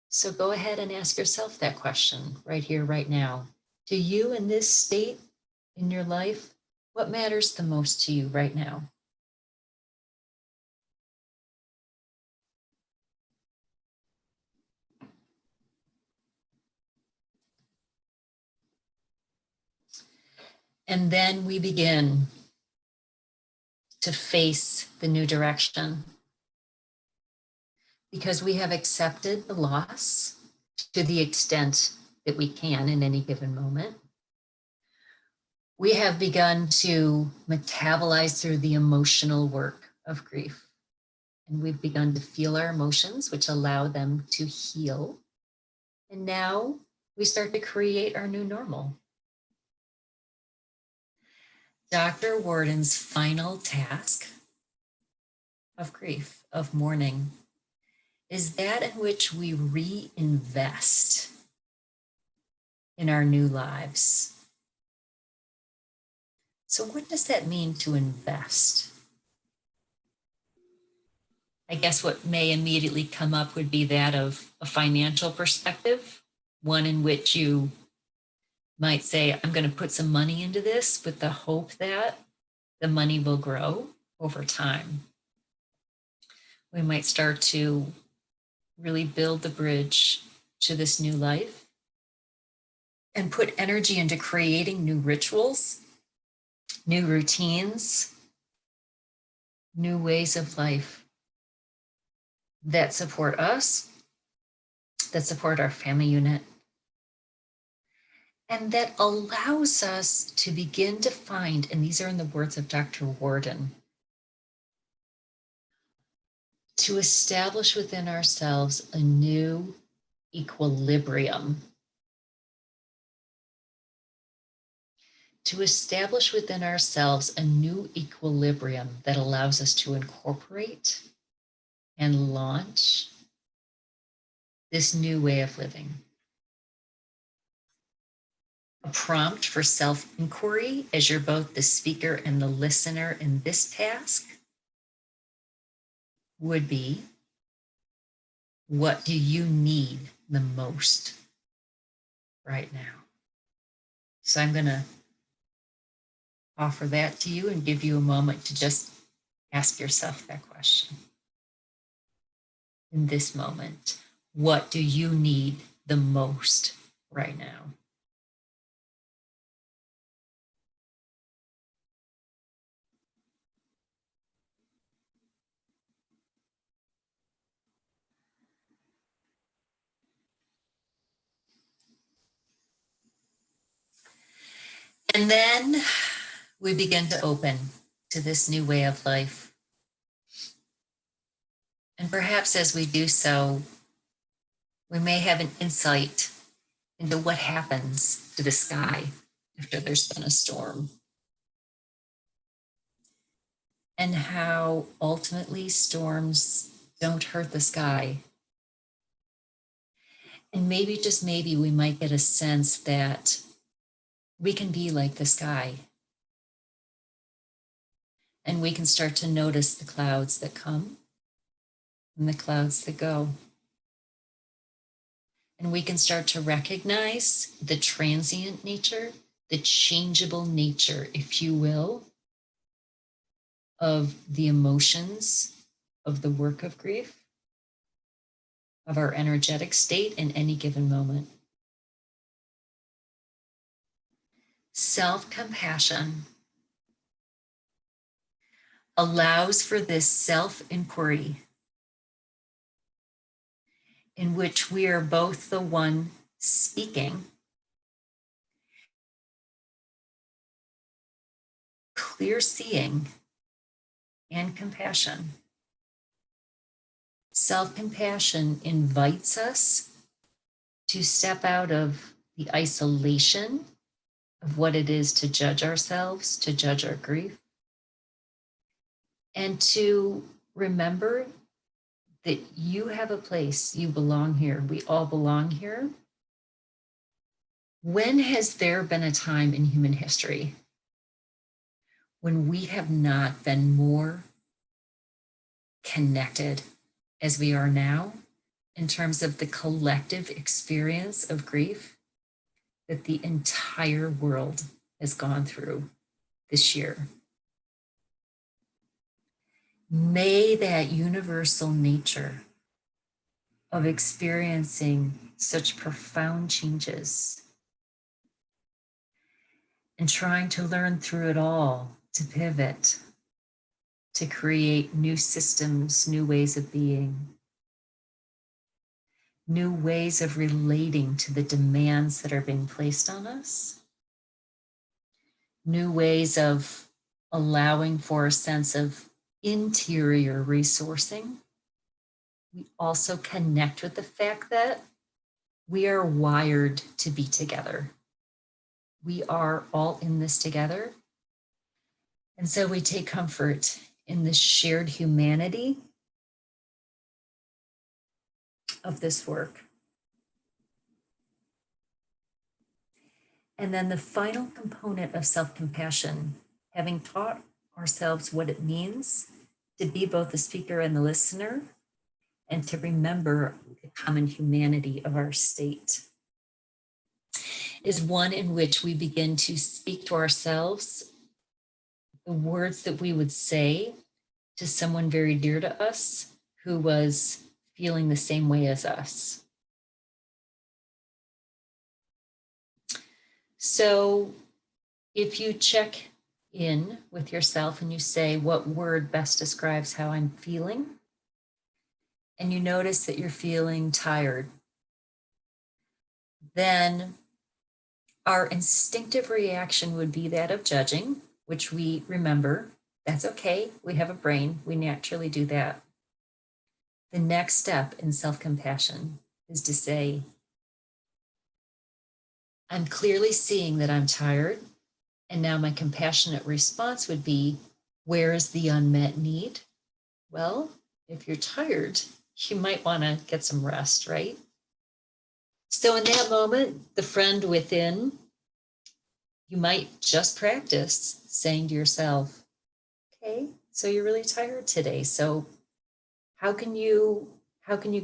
So go ahead and ask yourself that question right here, right now. To you in this state in your life, what matters the most to you right now? And then we begin to face the new direction, because we have accepted the loss to the extent that we can in any given moment. We have begun to metabolize through the emotional work of grief. And we've begun to feel our emotions, which allow them to heal. And now we start to create our new normal. Dr. Warden's final task of grief, of mourning, is that in which we reinvest in our new lives. So what does that mean to invest? I guess what may immediately come up would be that of a financial perspective, one in which you might say, I'm going to put some money into this with the hope that the money will grow over time. We might start to really build the bridge to this new life and put energy into creating new rituals, new routines, new ways of life that support us, that support our family unit, and that allows us to begin to find, and these are in the words of Dr. Warden, to establish within ourselves a new equilibrium. To establish within ourselves a new equilibrium that allows us to incorporate and launch this new way of living. A prompt for self-inquiry, as you're both the speaker and the listener in this task, would be, what do you need the most right now? So I'm going to offer that to you and give you a moment to just ask yourself that question. In this moment, what do you need the most right now? And then we begin to open to this new way of life. And perhaps as we do so, we may have an insight into what happens to the sky after there's been a storm. And how ultimately storms don't hurt the sky. And maybe, just maybe, we might get a sense that we can be like the sky. And we can start to notice the clouds that come and the clouds that go. And we can start to recognize the transient nature, the changeable nature, if you will, of the emotions of the work of grief, of our energetic state in any given moment. Self-compassion allows for this self-inquiry in which we are both the one speaking, clear seeing, and compassion. Self-compassion invites us to step out of the isolation of what it is to judge ourselves, to judge our grief, and to remember that you have a place, you belong here, we all belong here. When has there been a time in human history when we have not been more connected as we are now in terms of the collective experience of grief that the entire world has gone through this year? May that universal nature of experiencing such profound changes and trying to learn through it all to pivot, to create new systems, new ways of being, new ways of relating to the demands that are being placed on us, new ways of allowing for a sense of interior resourcing. We also connect with the fact that we are wired to be together. We are all in this together. And so we take comfort in the shared humanity of this work. And then the final component of self-compassion, having taught ourselves what it means to be both the speaker and the listener, and to remember the common humanity of our state, is one in which we begin to speak to ourselves the words that we would say to someone very dear to us who was feeling the same way as us. So if you check in with yourself and you say, what word best describes how I'm feeling? And you notice that you're feeling tired, then our instinctive reaction would be that of judging, which we remember, that's okay, we have a brain, we naturally do that. The next step in self-compassion is to say, I'm clearly seeing that I'm tired, and now my compassionate response would be, where is the unmet need? Well, if you're tired, you might want to get some rest, right? So in that moment, the friend within, you might just practice saying to yourself, okay, so you're really tired today. So how can you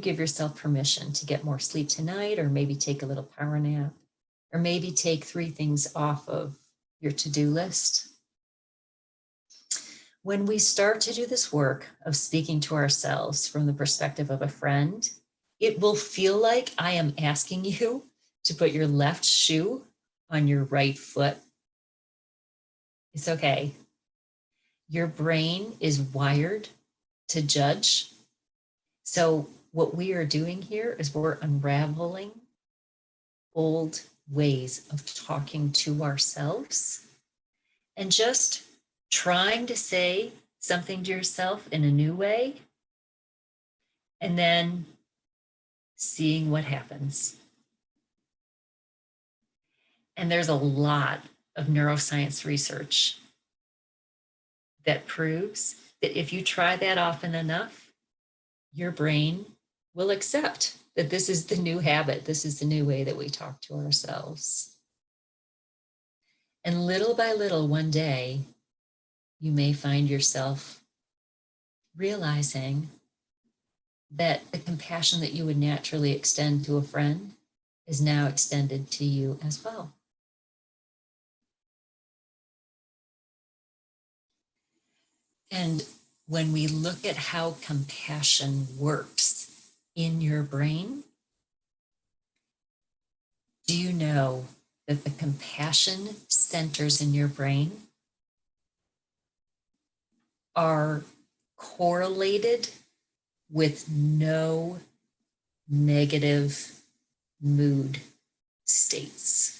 give yourself permission to get more sleep tonight, or maybe take a little power nap, or maybe take 3 things off of your to-do list When we start to do this work of speaking to ourselves from the perspective of a friend, it will feel like I am asking you to put your left shoe on your right foot. It's okay. Your brain is wired to judge. So what we are doing here is we're unraveling old ways of talking to ourselves and just trying to say something to yourself in a new way and then seeing what happens. And there's a lot of neuroscience research that proves that if you try that often enough, your brain will accept that this is the new habit. This is the new way that we talk to ourselves. And little by little, one day, you may find yourself realizing that the compassion that you would naturally extend to a friend is now extended to you as well. And when we look at how compassion works in your brain, do you know that the compassion centers in your brain are correlated with no negative mood states?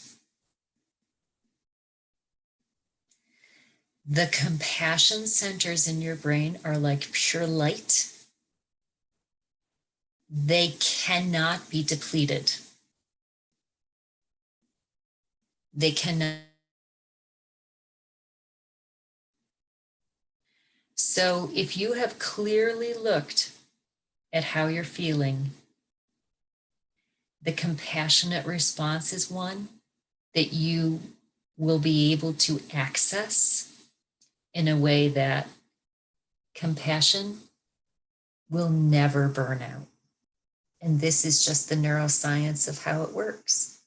The compassion centers in your brain are like pure light. They cannot be depleted. They cannot. So if you have clearly looked at how you're feeling, the compassionate response is one that you will be able to access in a way that compassion will never burn out. And this is just the neuroscience of how it works.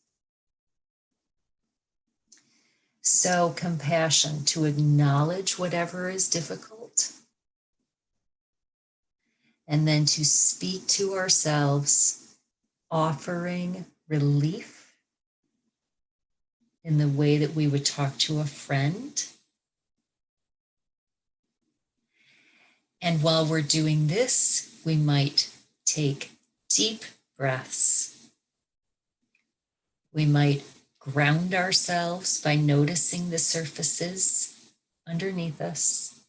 So compassion, to acknowledge whatever is difficult, and then to speak to ourselves, offering relief in the way that we would talk to a friend. And while we're doing this, we might take deep breaths. We might ground ourselves by noticing the surfaces underneath us.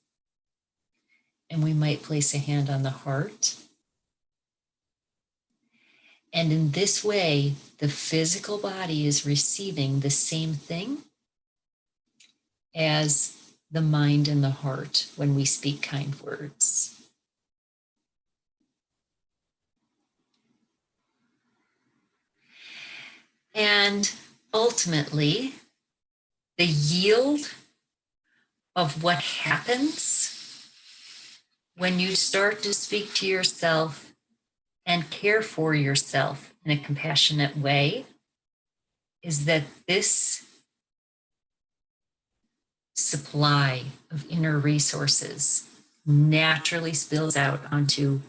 And we might place a hand on the heart. And in this way, the physical body is receiving the same thing as the mind and the heart when we speak kind words. And ultimately, the yield of what happens when you start to speak to yourself and care for yourself in a compassionate way is that this supply of inner resources naturally spills out onto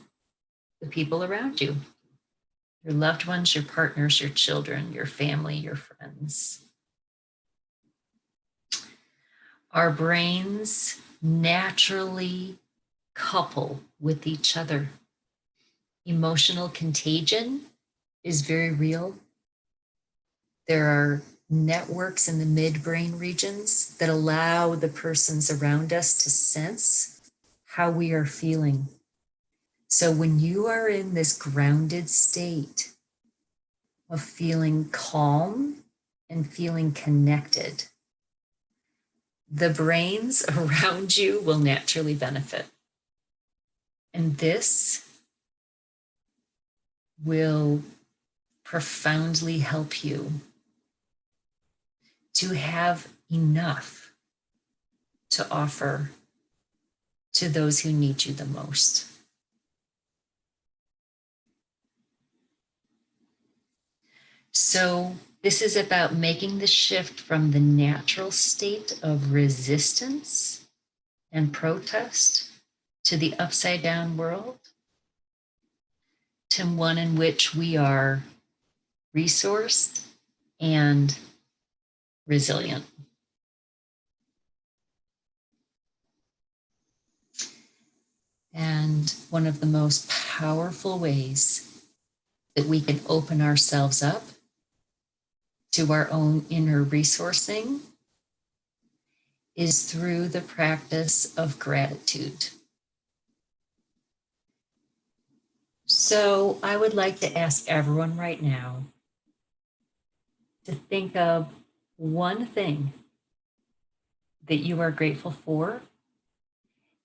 the people around you, your loved ones, your partners, your children, your family, your friends. Our brains naturally couple with each other. Emotional contagion is very real. There are networks in the midbrain regions that allow the persons around us to sense how we are feeling. So when you are in this grounded state of feeling calm and feeling connected, the brains around you will naturally benefit. And this will profoundly help you to have enough to offer to those who need you the most. So this is about making the shift from the natural state of resistance and protest to the upside down world, to one in which we are resourced and resilient. And one of the most powerful ways that we can open ourselves up to our own inner resourcing is through the practice of gratitude. So I would like to ask everyone right now to think of one thing that you are grateful for,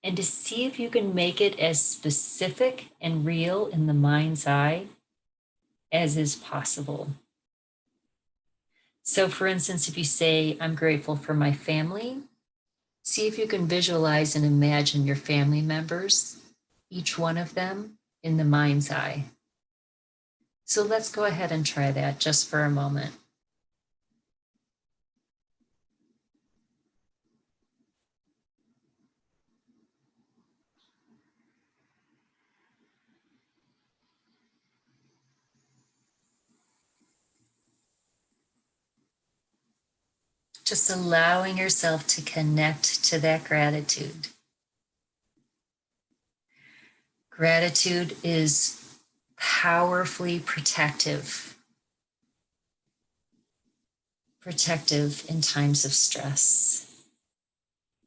and to see if you can make it as specific and real in the mind's eye as is possible. So for instance, if you say, I'm grateful for my family, see if you can visualize and imagine your family members, each one of them, in the mind's eye. So let's go ahead and try that just for a moment. Just allowing yourself to connect to that gratitude. Gratitude is powerfully protective in times of stress.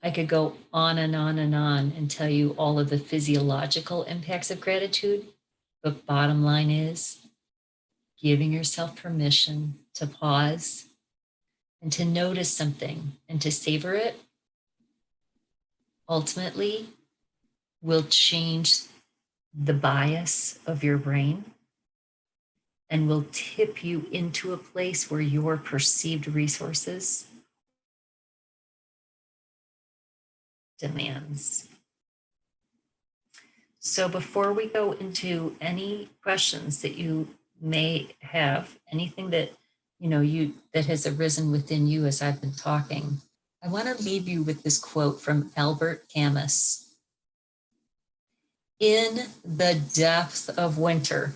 I could go on and on and on and tell you all of the physiological impacts of gratitude, but bottom line is giving yourself permission to pause and to notice something and to savor it, ultimately will change the bias of your brain and will tip you into a place where your perceived resources demands. So before we go into any questions that you may have, anything that that has arisen within you as I've been talking, I want to leave you with this quote from Albert Camus. In the depth of winter,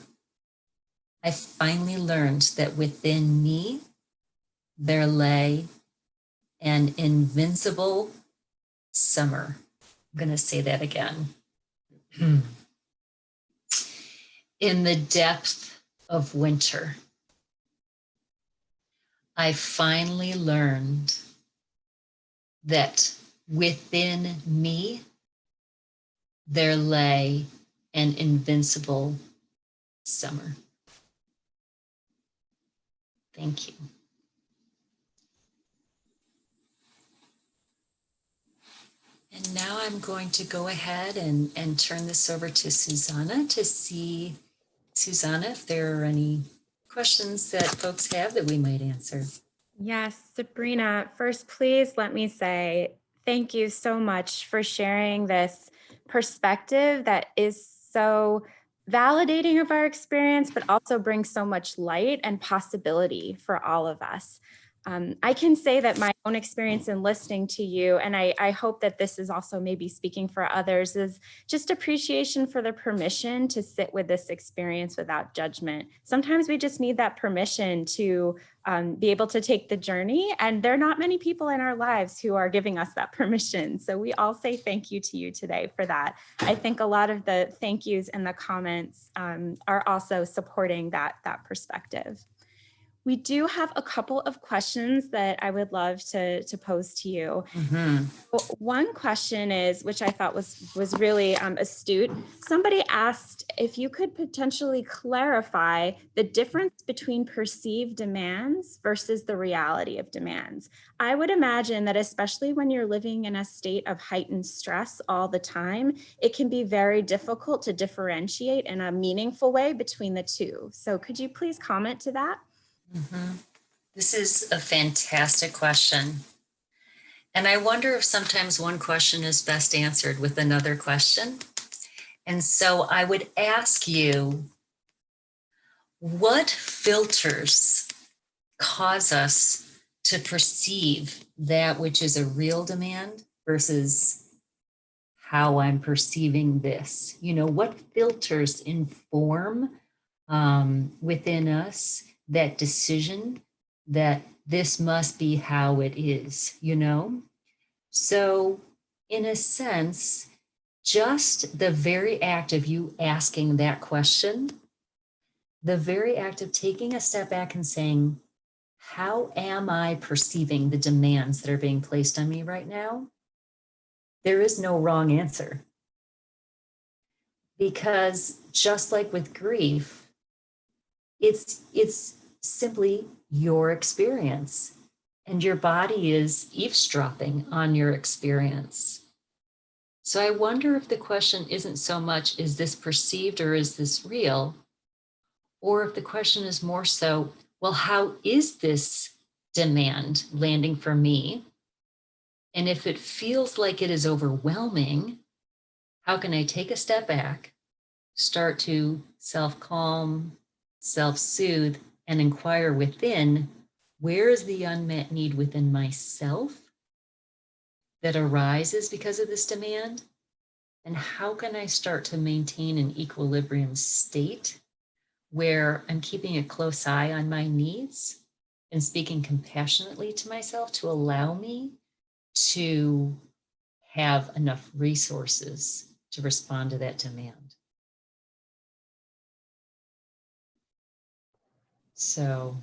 I finally learned that within me there lay an invincible summer. I'm going to say that again. In the depth of winter, I finally learned that within me there lay an invincible summer. Thank you. And now I'm going to go ahead and turn this over to Susanna to see, Susanna, if there are any questions that folks have that we might answer. Yes, Sabrina, first, please let me say thank you so much for sharing this perspective that is so validating of our experience, but also brings so much light and possibility for all of us. I can say that my own experience in listening to you, and I hope that this is also maybe speaking for others, is just appreciation for the permission to sit with this experience without judgment. Sometimes we just need that permission to be able to take the journey, and there are not many people in our lives who are giving us that permission. So we all say thank you to you today for that. I think a lot of the thank yous and the comments are also supporting that perspective. We do have a couple of questions that I would love to pose to you. Mm-hmm. One question is, which I thought was really astute. Somebody asked if you could potentially clarify the difference between perceived demands versus the reality of demands. I would imagine that especially when you're living in a state of heightened stress all the time, it can be very difficult to differentiate in a meaningful way between the two. So could you please comment to that? Mm-hmm. This is a fantastic question. And I wonder if sometimes one question is best answered with another question. And so I would ask you, what filters cause us to perceive that which is a real demand versus how I'm perceiving this? You know, what filters inform within us that decision that this must be how it is, you know? So, in a sense, just the very act of you asking that question, the very act of taking a step back and saying, how am I perceiving the demands that are being placed on me right now? There is no wrong answer. Because just like with grief, it's simply your experience, and your body is eavesdropping on your experience. So I wonder if the question isn't so much, is this perceived or is this real? Or if the question is more so, well, how is this demand landing for me? And if it feels like it is overwhelming, how can I take a step back, start to self-calm, self-soothe, and inquire within, where is the unmet need within myself that arises because of this demand? And how can I start to maintain an equilibrium state where I'm keeping a close eye on my needs and speaking compassionately to myself to allow me to have enough resources to respond to that demand? So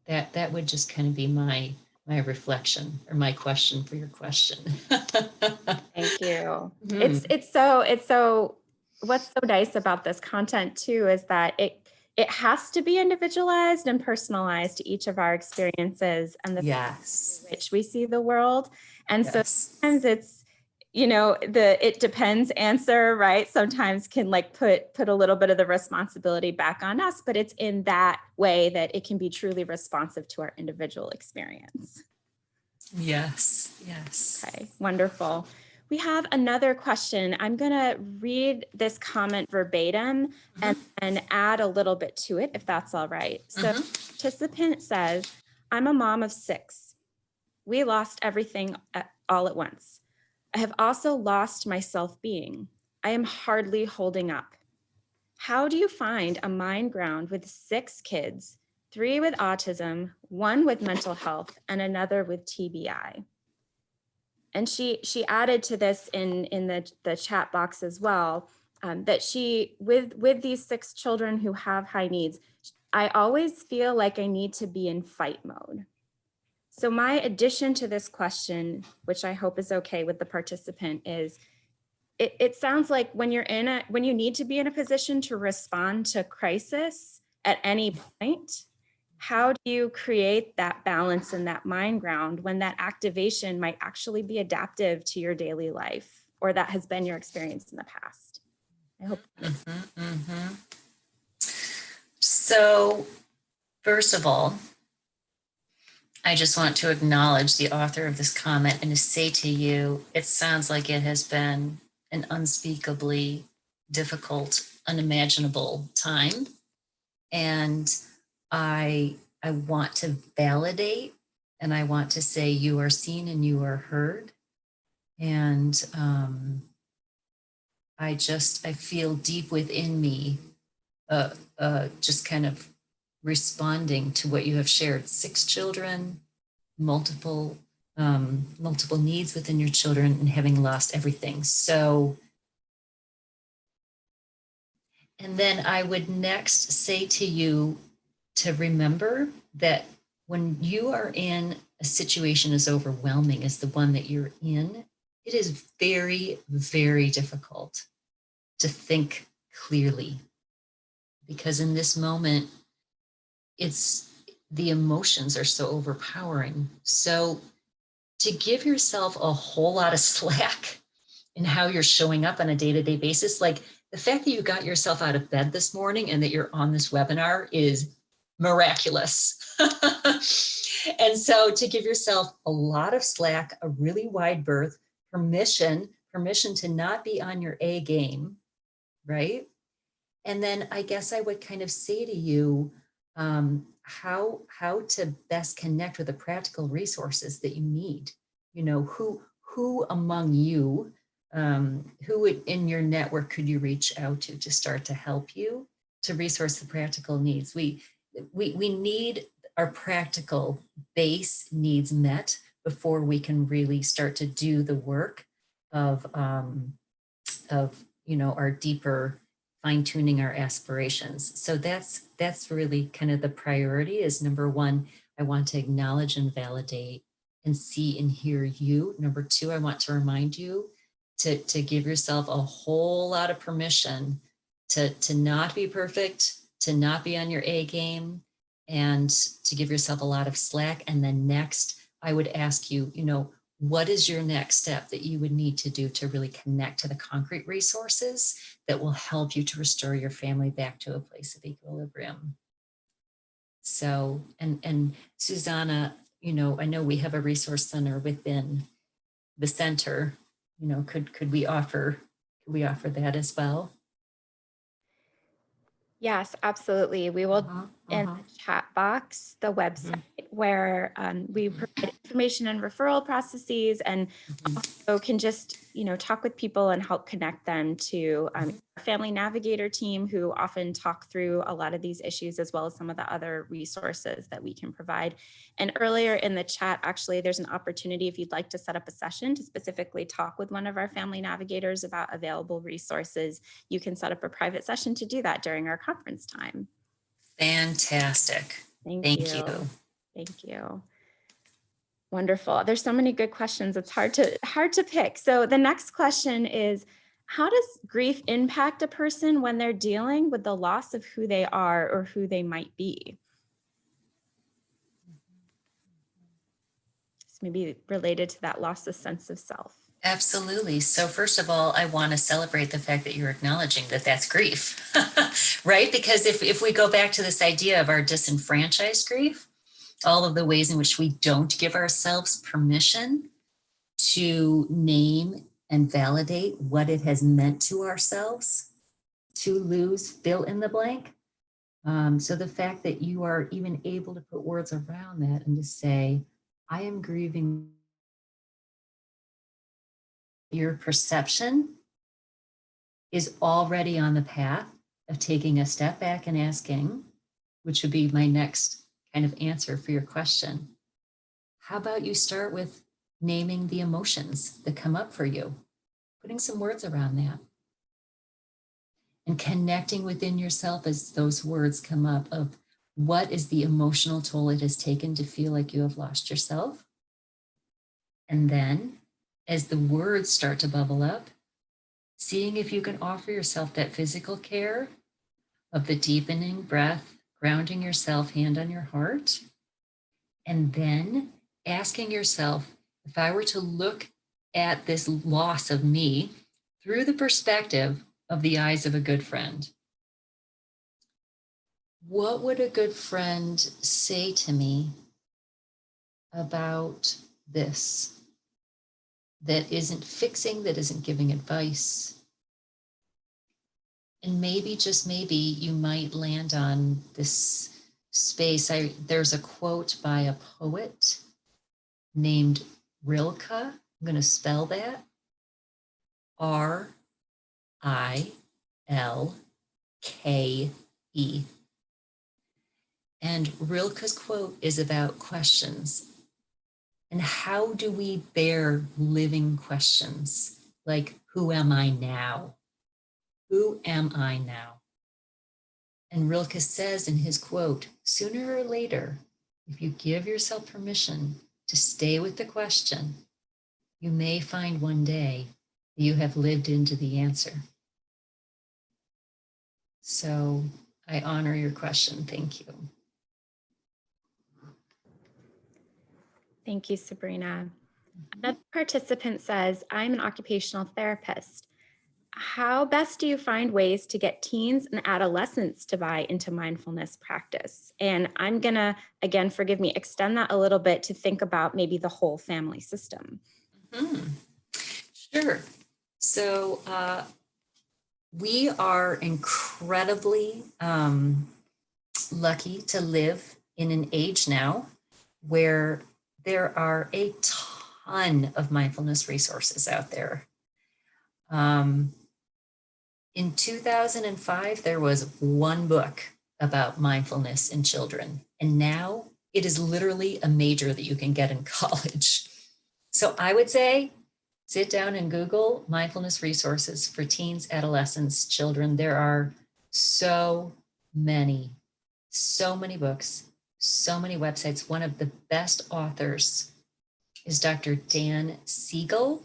that would just kind of be my reflection, or my question for your question. Thank you. Mhm. It's so what's so nice about this content too is that it has to be individualized and personalized to each of our experiences and the Yes. which we see the world. And so Yes. sometimes it's, the it depends answer, right? Sometimes can like put a little bit of the responsibility back on us, but it's in that way that it can be truly responsive to our individual experience. Yes. Yes. Okay, wonderful. We have another question. I'm going to read this comment verbatim and add a little bit to it, if that's all right. So, participant says, I'm a mom of 6. We lost everything all at once. I have also lost my self-being. I am hardly holding up. How do you find a mind ground with 6 kids, 3 with autism, 1 with mental health, and another with TBI? And she added to this in the chat box as well, that she with these 6 children who have high needs, I always feel like I need to be in fight mode. So my addition to this question, which I hope is okay with the participant, is it sounds like when you need to be in a position to respond to crisis at any point, how do you create that balance and that mind ground when that activation might actually be adaptive to your daily life, or that has been your experience in the past? I hope. So, first of all, I just want to acknowledge the author of this comment and to say to you, it sounds like it has been an unspeakably difficult, unimaginable time. And I want to validate, and I want to say you are seen and you are heard. And I feel deep within me, just kind of responding to what you have shared. 6 children, multiple needs within your children, and having lost everything. So, and then I would next say to you to remember that when you are in a situation as overwhelming as the one that you're in, it is very, very difficult to think clearly, because in this moment, the emotions are so overpowering. So to give yourself a whole lot of slack in how you're showing up on a day-to-day basis, like the fact that you got yourself out of bed this morning and that you're on this webinar is miraculous. And so to give yourself a lot of slack, a really wide berth, permission to not be on your A game, right? And then I guess I would kind of say to you, how to best connect with the practical resources that you need. You know, who among you who would, in your network could you reach out to start to help you to resource the practical needs? We need our practical base needs met before we can really start to do the work of our deeper fine tuning our aspirations. So that's really kind of the priority is number one, I want to acknowledge and validate and see and hear you. Number two, I want to remind you to give yourself a whole lot of permission to not be perfect, to not be on your A game, and to give yourself a lot of slack. And then next, I would ask you, what is your next step that you would need to do to really connect to the concrete resources that will help you to restore your family back to a place of equilibrium? So, and Susanna, I know we have a resource center within the center. Could we offer that as well? Yes, absolutely. We will in the chat box, the website where we provide information and referral processes, and also can just, talk with people and help connect them to our family navigator team, who often talk through a lot of these issues, as well as some of the other resources that we can provide. And earlier in the chat, actually, there's an opportunity if you'd like to set up a session to specifically talk with one of our family navigators about available resources. You can set up a private session to do that during our conference time. Fantastic. Thank you. Thank you. Wonderful. There's so many good questions. It's hard to pick. So the next question is, how does grief impact a person when they're dealing with the loss of who they are or who they might be? It's maybe related to that loss of sense of self. Absolutely. So first of all, I want to celebrate the fact that you're acknowledging that that's grief, right? Because if we go back to this idea of our disenfranchised grief, all of the ways in which we don't give ourselves permission to name and validate what it has meant to ourselves to lose, fill in the blank. So the fact that you are even able to put words around that and to say, I am grieving your perception is already on the path of taking a step back and asking, which would be my next kind of answer for your question. How about you start with naming the emotions that come up for you, putting some words around that, and connecting within yourself as those words come up of what is the emotional toll it has taken to feel like you have lost yourself. And then as the words start to bubble up, seeing if you can offer yourself that physical care of the deepening breath, grounding yourself, hand on your heart, and then asking yourself, if I were to look at this loss of me through the perspective of the eyes of a good friend, what would a good friend say to me about this that isn't fixing, that isn't giving advice? And maybe, just maybe, you might land on this space. There's a quote by a poet named Rilke. I'm going to spell that. R-I-L-K-E. And Rilke's quote is about questions. And how do we bear living questions like, who am I now? Who am I now? And Rilke says in his quote, sooner or later, if you give yourself permission to stay with the question, you may find one day that you have lived into the answer. So I honor your question. Thank you. Thank you, Sabrina. Another participant says, I'm an occupational therapist. How best do you find ways to get teens and adolescents to buy into mindfulness practice? And I'm gonna, again, forgive me, extend that a little bit to think about maybe the whole family system. Sure. So we are incredibly lucky to live in an age now where there are a ton of mindfulness resources out there. In 2005, there was one book about mindfulness in children, and now it is literally a major that you can get in college. So I would say sit down and Google mindfulness resources for teens, adolescents, children. There are so many books, so many websites. One of the best authors is Dr. Dan Siegel.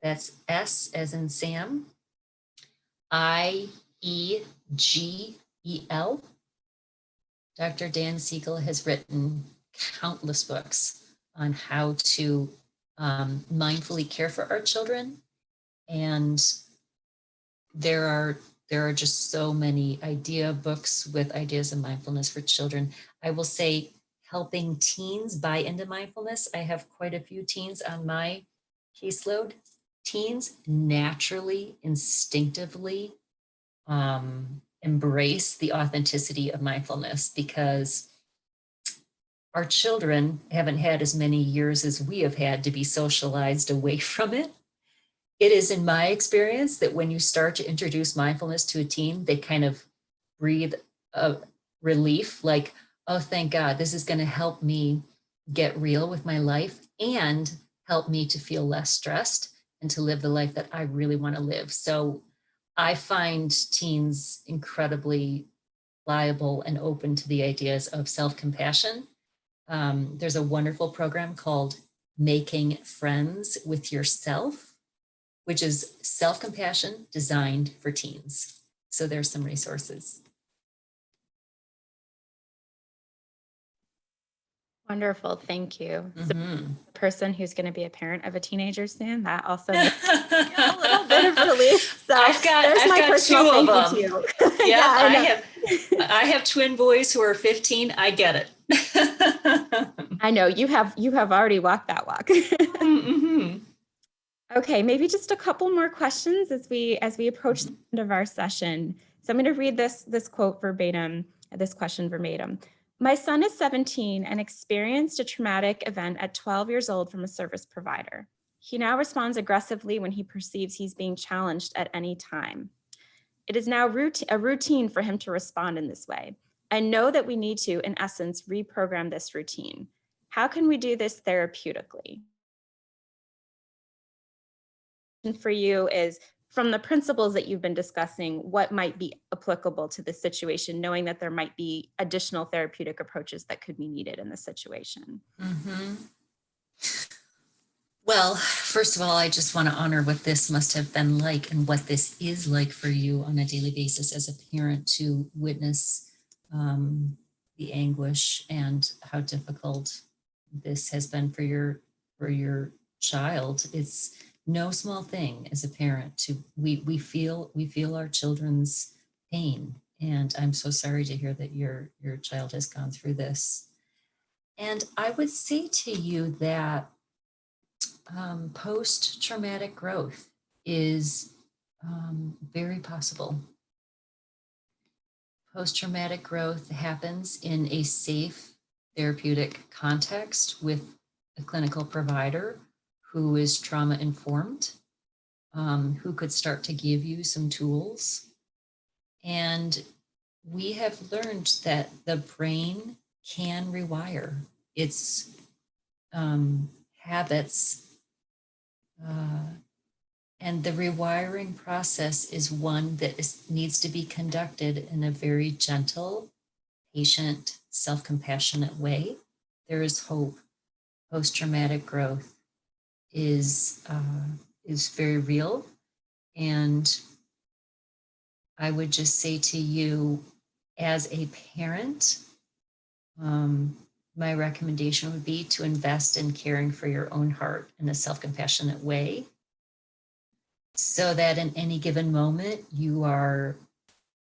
That's S as in Sam, IEGEL. Dr. Dan Siegel has written countless books on how to mindfully care for our children. And there are just so many books with ideas of mindfulness for children. I will say helping teens buy into mindfulness. I have quite a few teens on my caseload. Teens naturally, instinctively embrace the authenticity of mindfulness because our children haven't had as many years as we have had to be socialized away from it. It is in my experience that when you start to introduce mindfulness to a teen, they kind of breathe a relief, like, oh, thank God, this is going to help me get real with my life and help me to feel less stressed and to live the life that I really want to live. So I find teens incredibly pliable and open to the ideas of self-compassion. There's a wonderful program called Making Friends with Yourself, which is self-compassion designed for teens. So there's some resources. Wonderful, thank you. So Mm-hmm. the person who's going to be a parent of a teenager soon, that also makes me a little bit of relief. So I've got personal two of thank them. you to you. Yeah, I have twin boys who are 15. I get it. I know you have already walked that walk. Mm-hmm. Okay, maybe just a couple more questions as we approach the end of our session. So I'm going to read this quote verbatim, this question verbatim. My son is 17 and experienced a traumatic event at 12 years old from a service provider. He now responds aggressively when he perceives he's being challenged at any time. It is now a routine for him to respond in this way. I know that we need to, in essence, reprogram this routine. How can we do this therapeutically? For you is, from the principles that you've been discussing, what might be applicable to this situation, knowing that there might be additional therapeutic approaches that could be needed in this situation? Mm-hmm. Well, first of all, I just want to honor what this must have been like and what this is like for you on a daily basis as a parent to witness the anguish and how difficult this has been for your child. It's no small thing as a parent to we feel our children's pain, and I'm so sorry to hear that your child has gone through this. And I would say to you that post-traumatic growth is very possible. Post-traumatic growth happens in a safe therapeutic context with a clinical provider who is trauma-informed, who could start to give you some tools. And we have learned that the brain can rewire its habits. And the rewiring process is one that needs to be conducted in a very gentle, patient, self-compassionate way. There is hope. Post-traumatic growth is very real. And I would just say to you, as a parent, my recommendation would be to invest in caring for your own heart in a self-compassionate way, so that in any given moment you are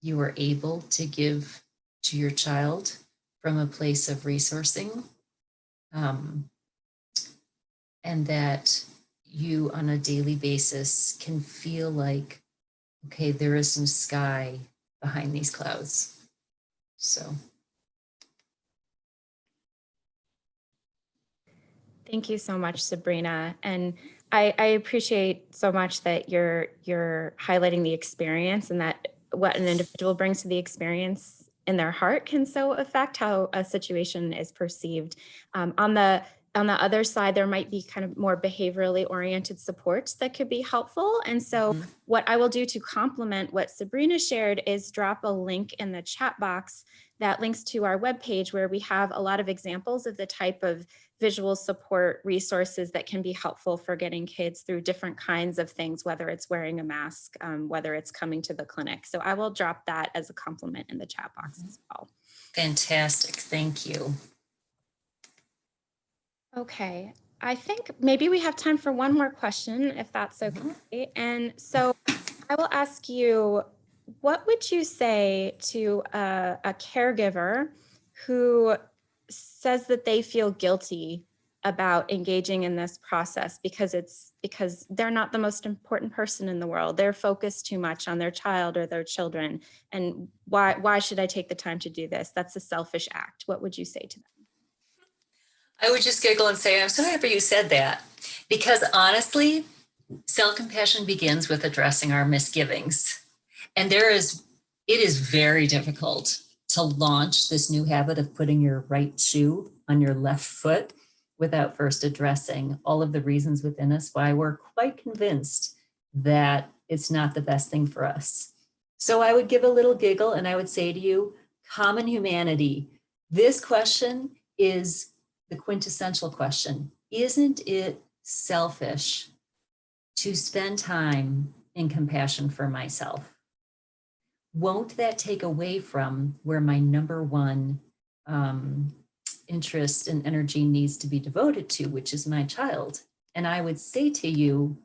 able to give to your child from a place of resourcing, and that you on a daily basis can feel like, okay, there is some sky behind these clouds. So Thank you so much, Sabrina. And I appreciate so much that you're highlighting the experience, and that what an individual brings to the experience in their heart can so affect how a situation is perceived. On the other side, there might be kind of more behaviorally oriented supports that could be helpful. And so Mhm. what I will do to complement what Sabrina shared is drop a link in the chat box that links to our webpage, where we have a lot of examples of the type of visual support resources that can be helpful for getting kids through different kinds of things, whether it's wearing a mask, whether it's coming to the clinic. So I will drop that as a compliment in the chat box as well. Fantastic. Thank you. Okay, I think maybe we have time for one more question, if that's okay. And so I will ask you, what would you say to a caregiver who says that they feel guilty about engaging in this process because they're not the most important person in the world? They're focused too much on their child or their children. And why should I take the time to do this? That's a selfish act. What would you say to them? I would just giggle and say, I'm so happy you said that, because honestly, self-compassion begins with addressing our misgivings. And it is very difficult to launch this new habit of putting your right shoe on your left foot without first addressing all of the reasons within us why we're quite convinced that it's not the best thing for us. So I would give a little giggle and I would say to you, common humanity, this question is the quintessential question. Isn't it selfish to spend time in compassion for myself? Won't that take away from where my number one interest and energy needs to be devoted to, which is my child? And I would say to you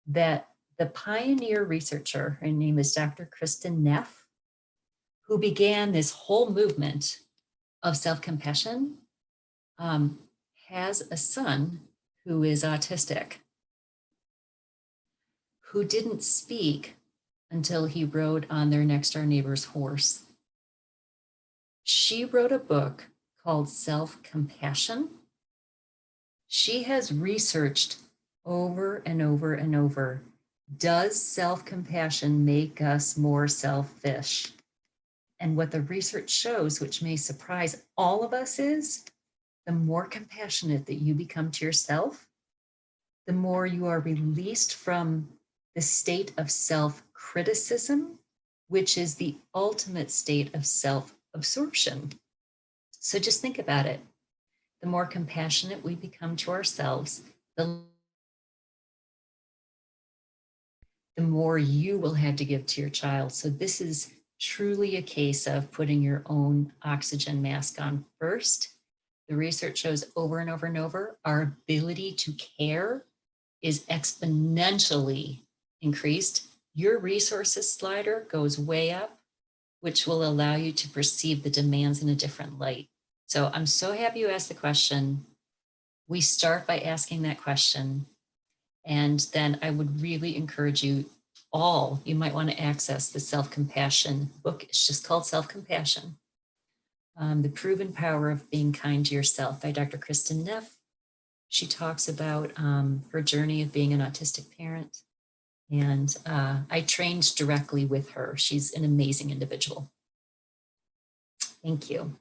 that the pioneer researcher, her name is Dr. Kristen Neff, who began this whole movement of self-compassion, has a son who is autistic, who didn't speak until he rode on their next door neighbor's horse. She wrote a book called Self-Compassion. She has researched over and over and over, does self-compassion make us more selfish? And what the research shows, which may surprise all of us, is the more compassionate that you become to yourself, the more you are released from the state of self-criticism, which is the ultimate state of self-absorption. So just think about it. The more compassionate we become to ourselves, the more you will have to give to your child. So this is truly a case of putting your own oxygen mask on first. The research shows over and over and over, our ability to care is exponentially increased. Your resources slider goes way up, which will allow you to perceive the demands in a different light. So I'm so happy you asked the question. We start by asking that question. And then I would really encourage you all, you might want to access the self-compassion book. It's just called Self-Compassion. The Proven Power of Being Kind to Yourself by Dr. Kristen Neff. She talks about her journey of being an autistic parent. And I trained directly with her. She's an amazing individual. Thank you.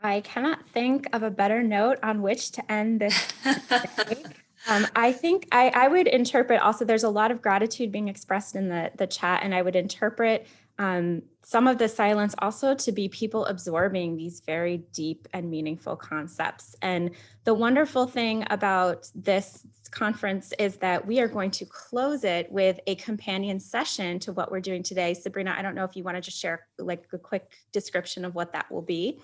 I cannot think of a better note on which to end this today. I think I would interpret also, there's a lot of gratitude being expressed in the chat, and I would interpret some of the silence also to be people absorbing these very deep and meaningful concepts. And the wonderful thing about this conference is that we are going to close it with a companion session to what we're doing today. Sabrina, I don't know if you want to just share like a quick description of what that will be.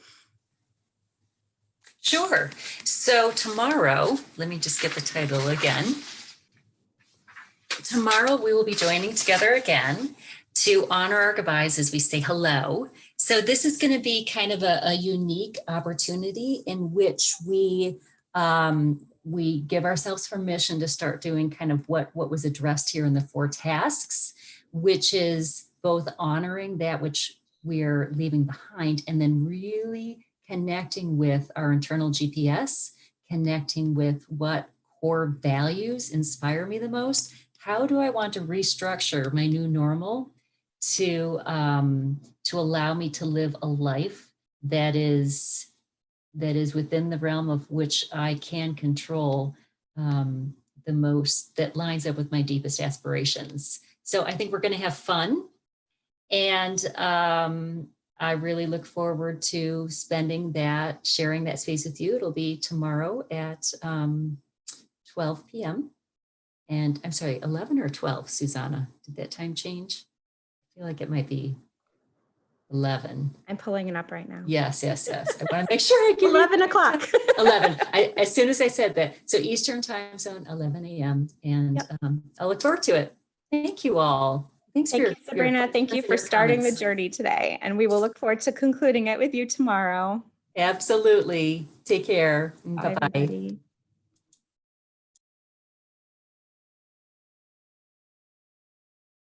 Sure. So tomorrow, let me just get the title again. Tomorrow we will be joining together again to honor our goodbyes as we say hello. So this is going to be kind of a unique opportunity in which we give ourselves permission to start doing kind of what was addressed here in the 4 tasks, which is both honoring that which we're leaving behind and then really connecting with our internal GPS, connecting with what core values inspire me the most? How do I want to restructure my new normal to allow me to live a life that is within the realm of which I can control the most, that lines up with my deepest aspirations. So I think we're going to have fun. And I really look forward to sharing that space with you. It'll be tomorrow at 12 p.m. And I'm sorry, 11 or 12, Susanna? Did that time change? I feel like it might be 11. I'm pulling it up right now. Yes. I want to make sure I give 11 o'clock. 11. As soon as I said that. So Eastern time zone, 11 a.m. And Yep. I'll look forward to it. Thank you all. Thank you, Sabrina. Thank you for starting the journey today. And we will look forward to concluding it with you tomorrow. Absolutely. Take care. Bye-bye.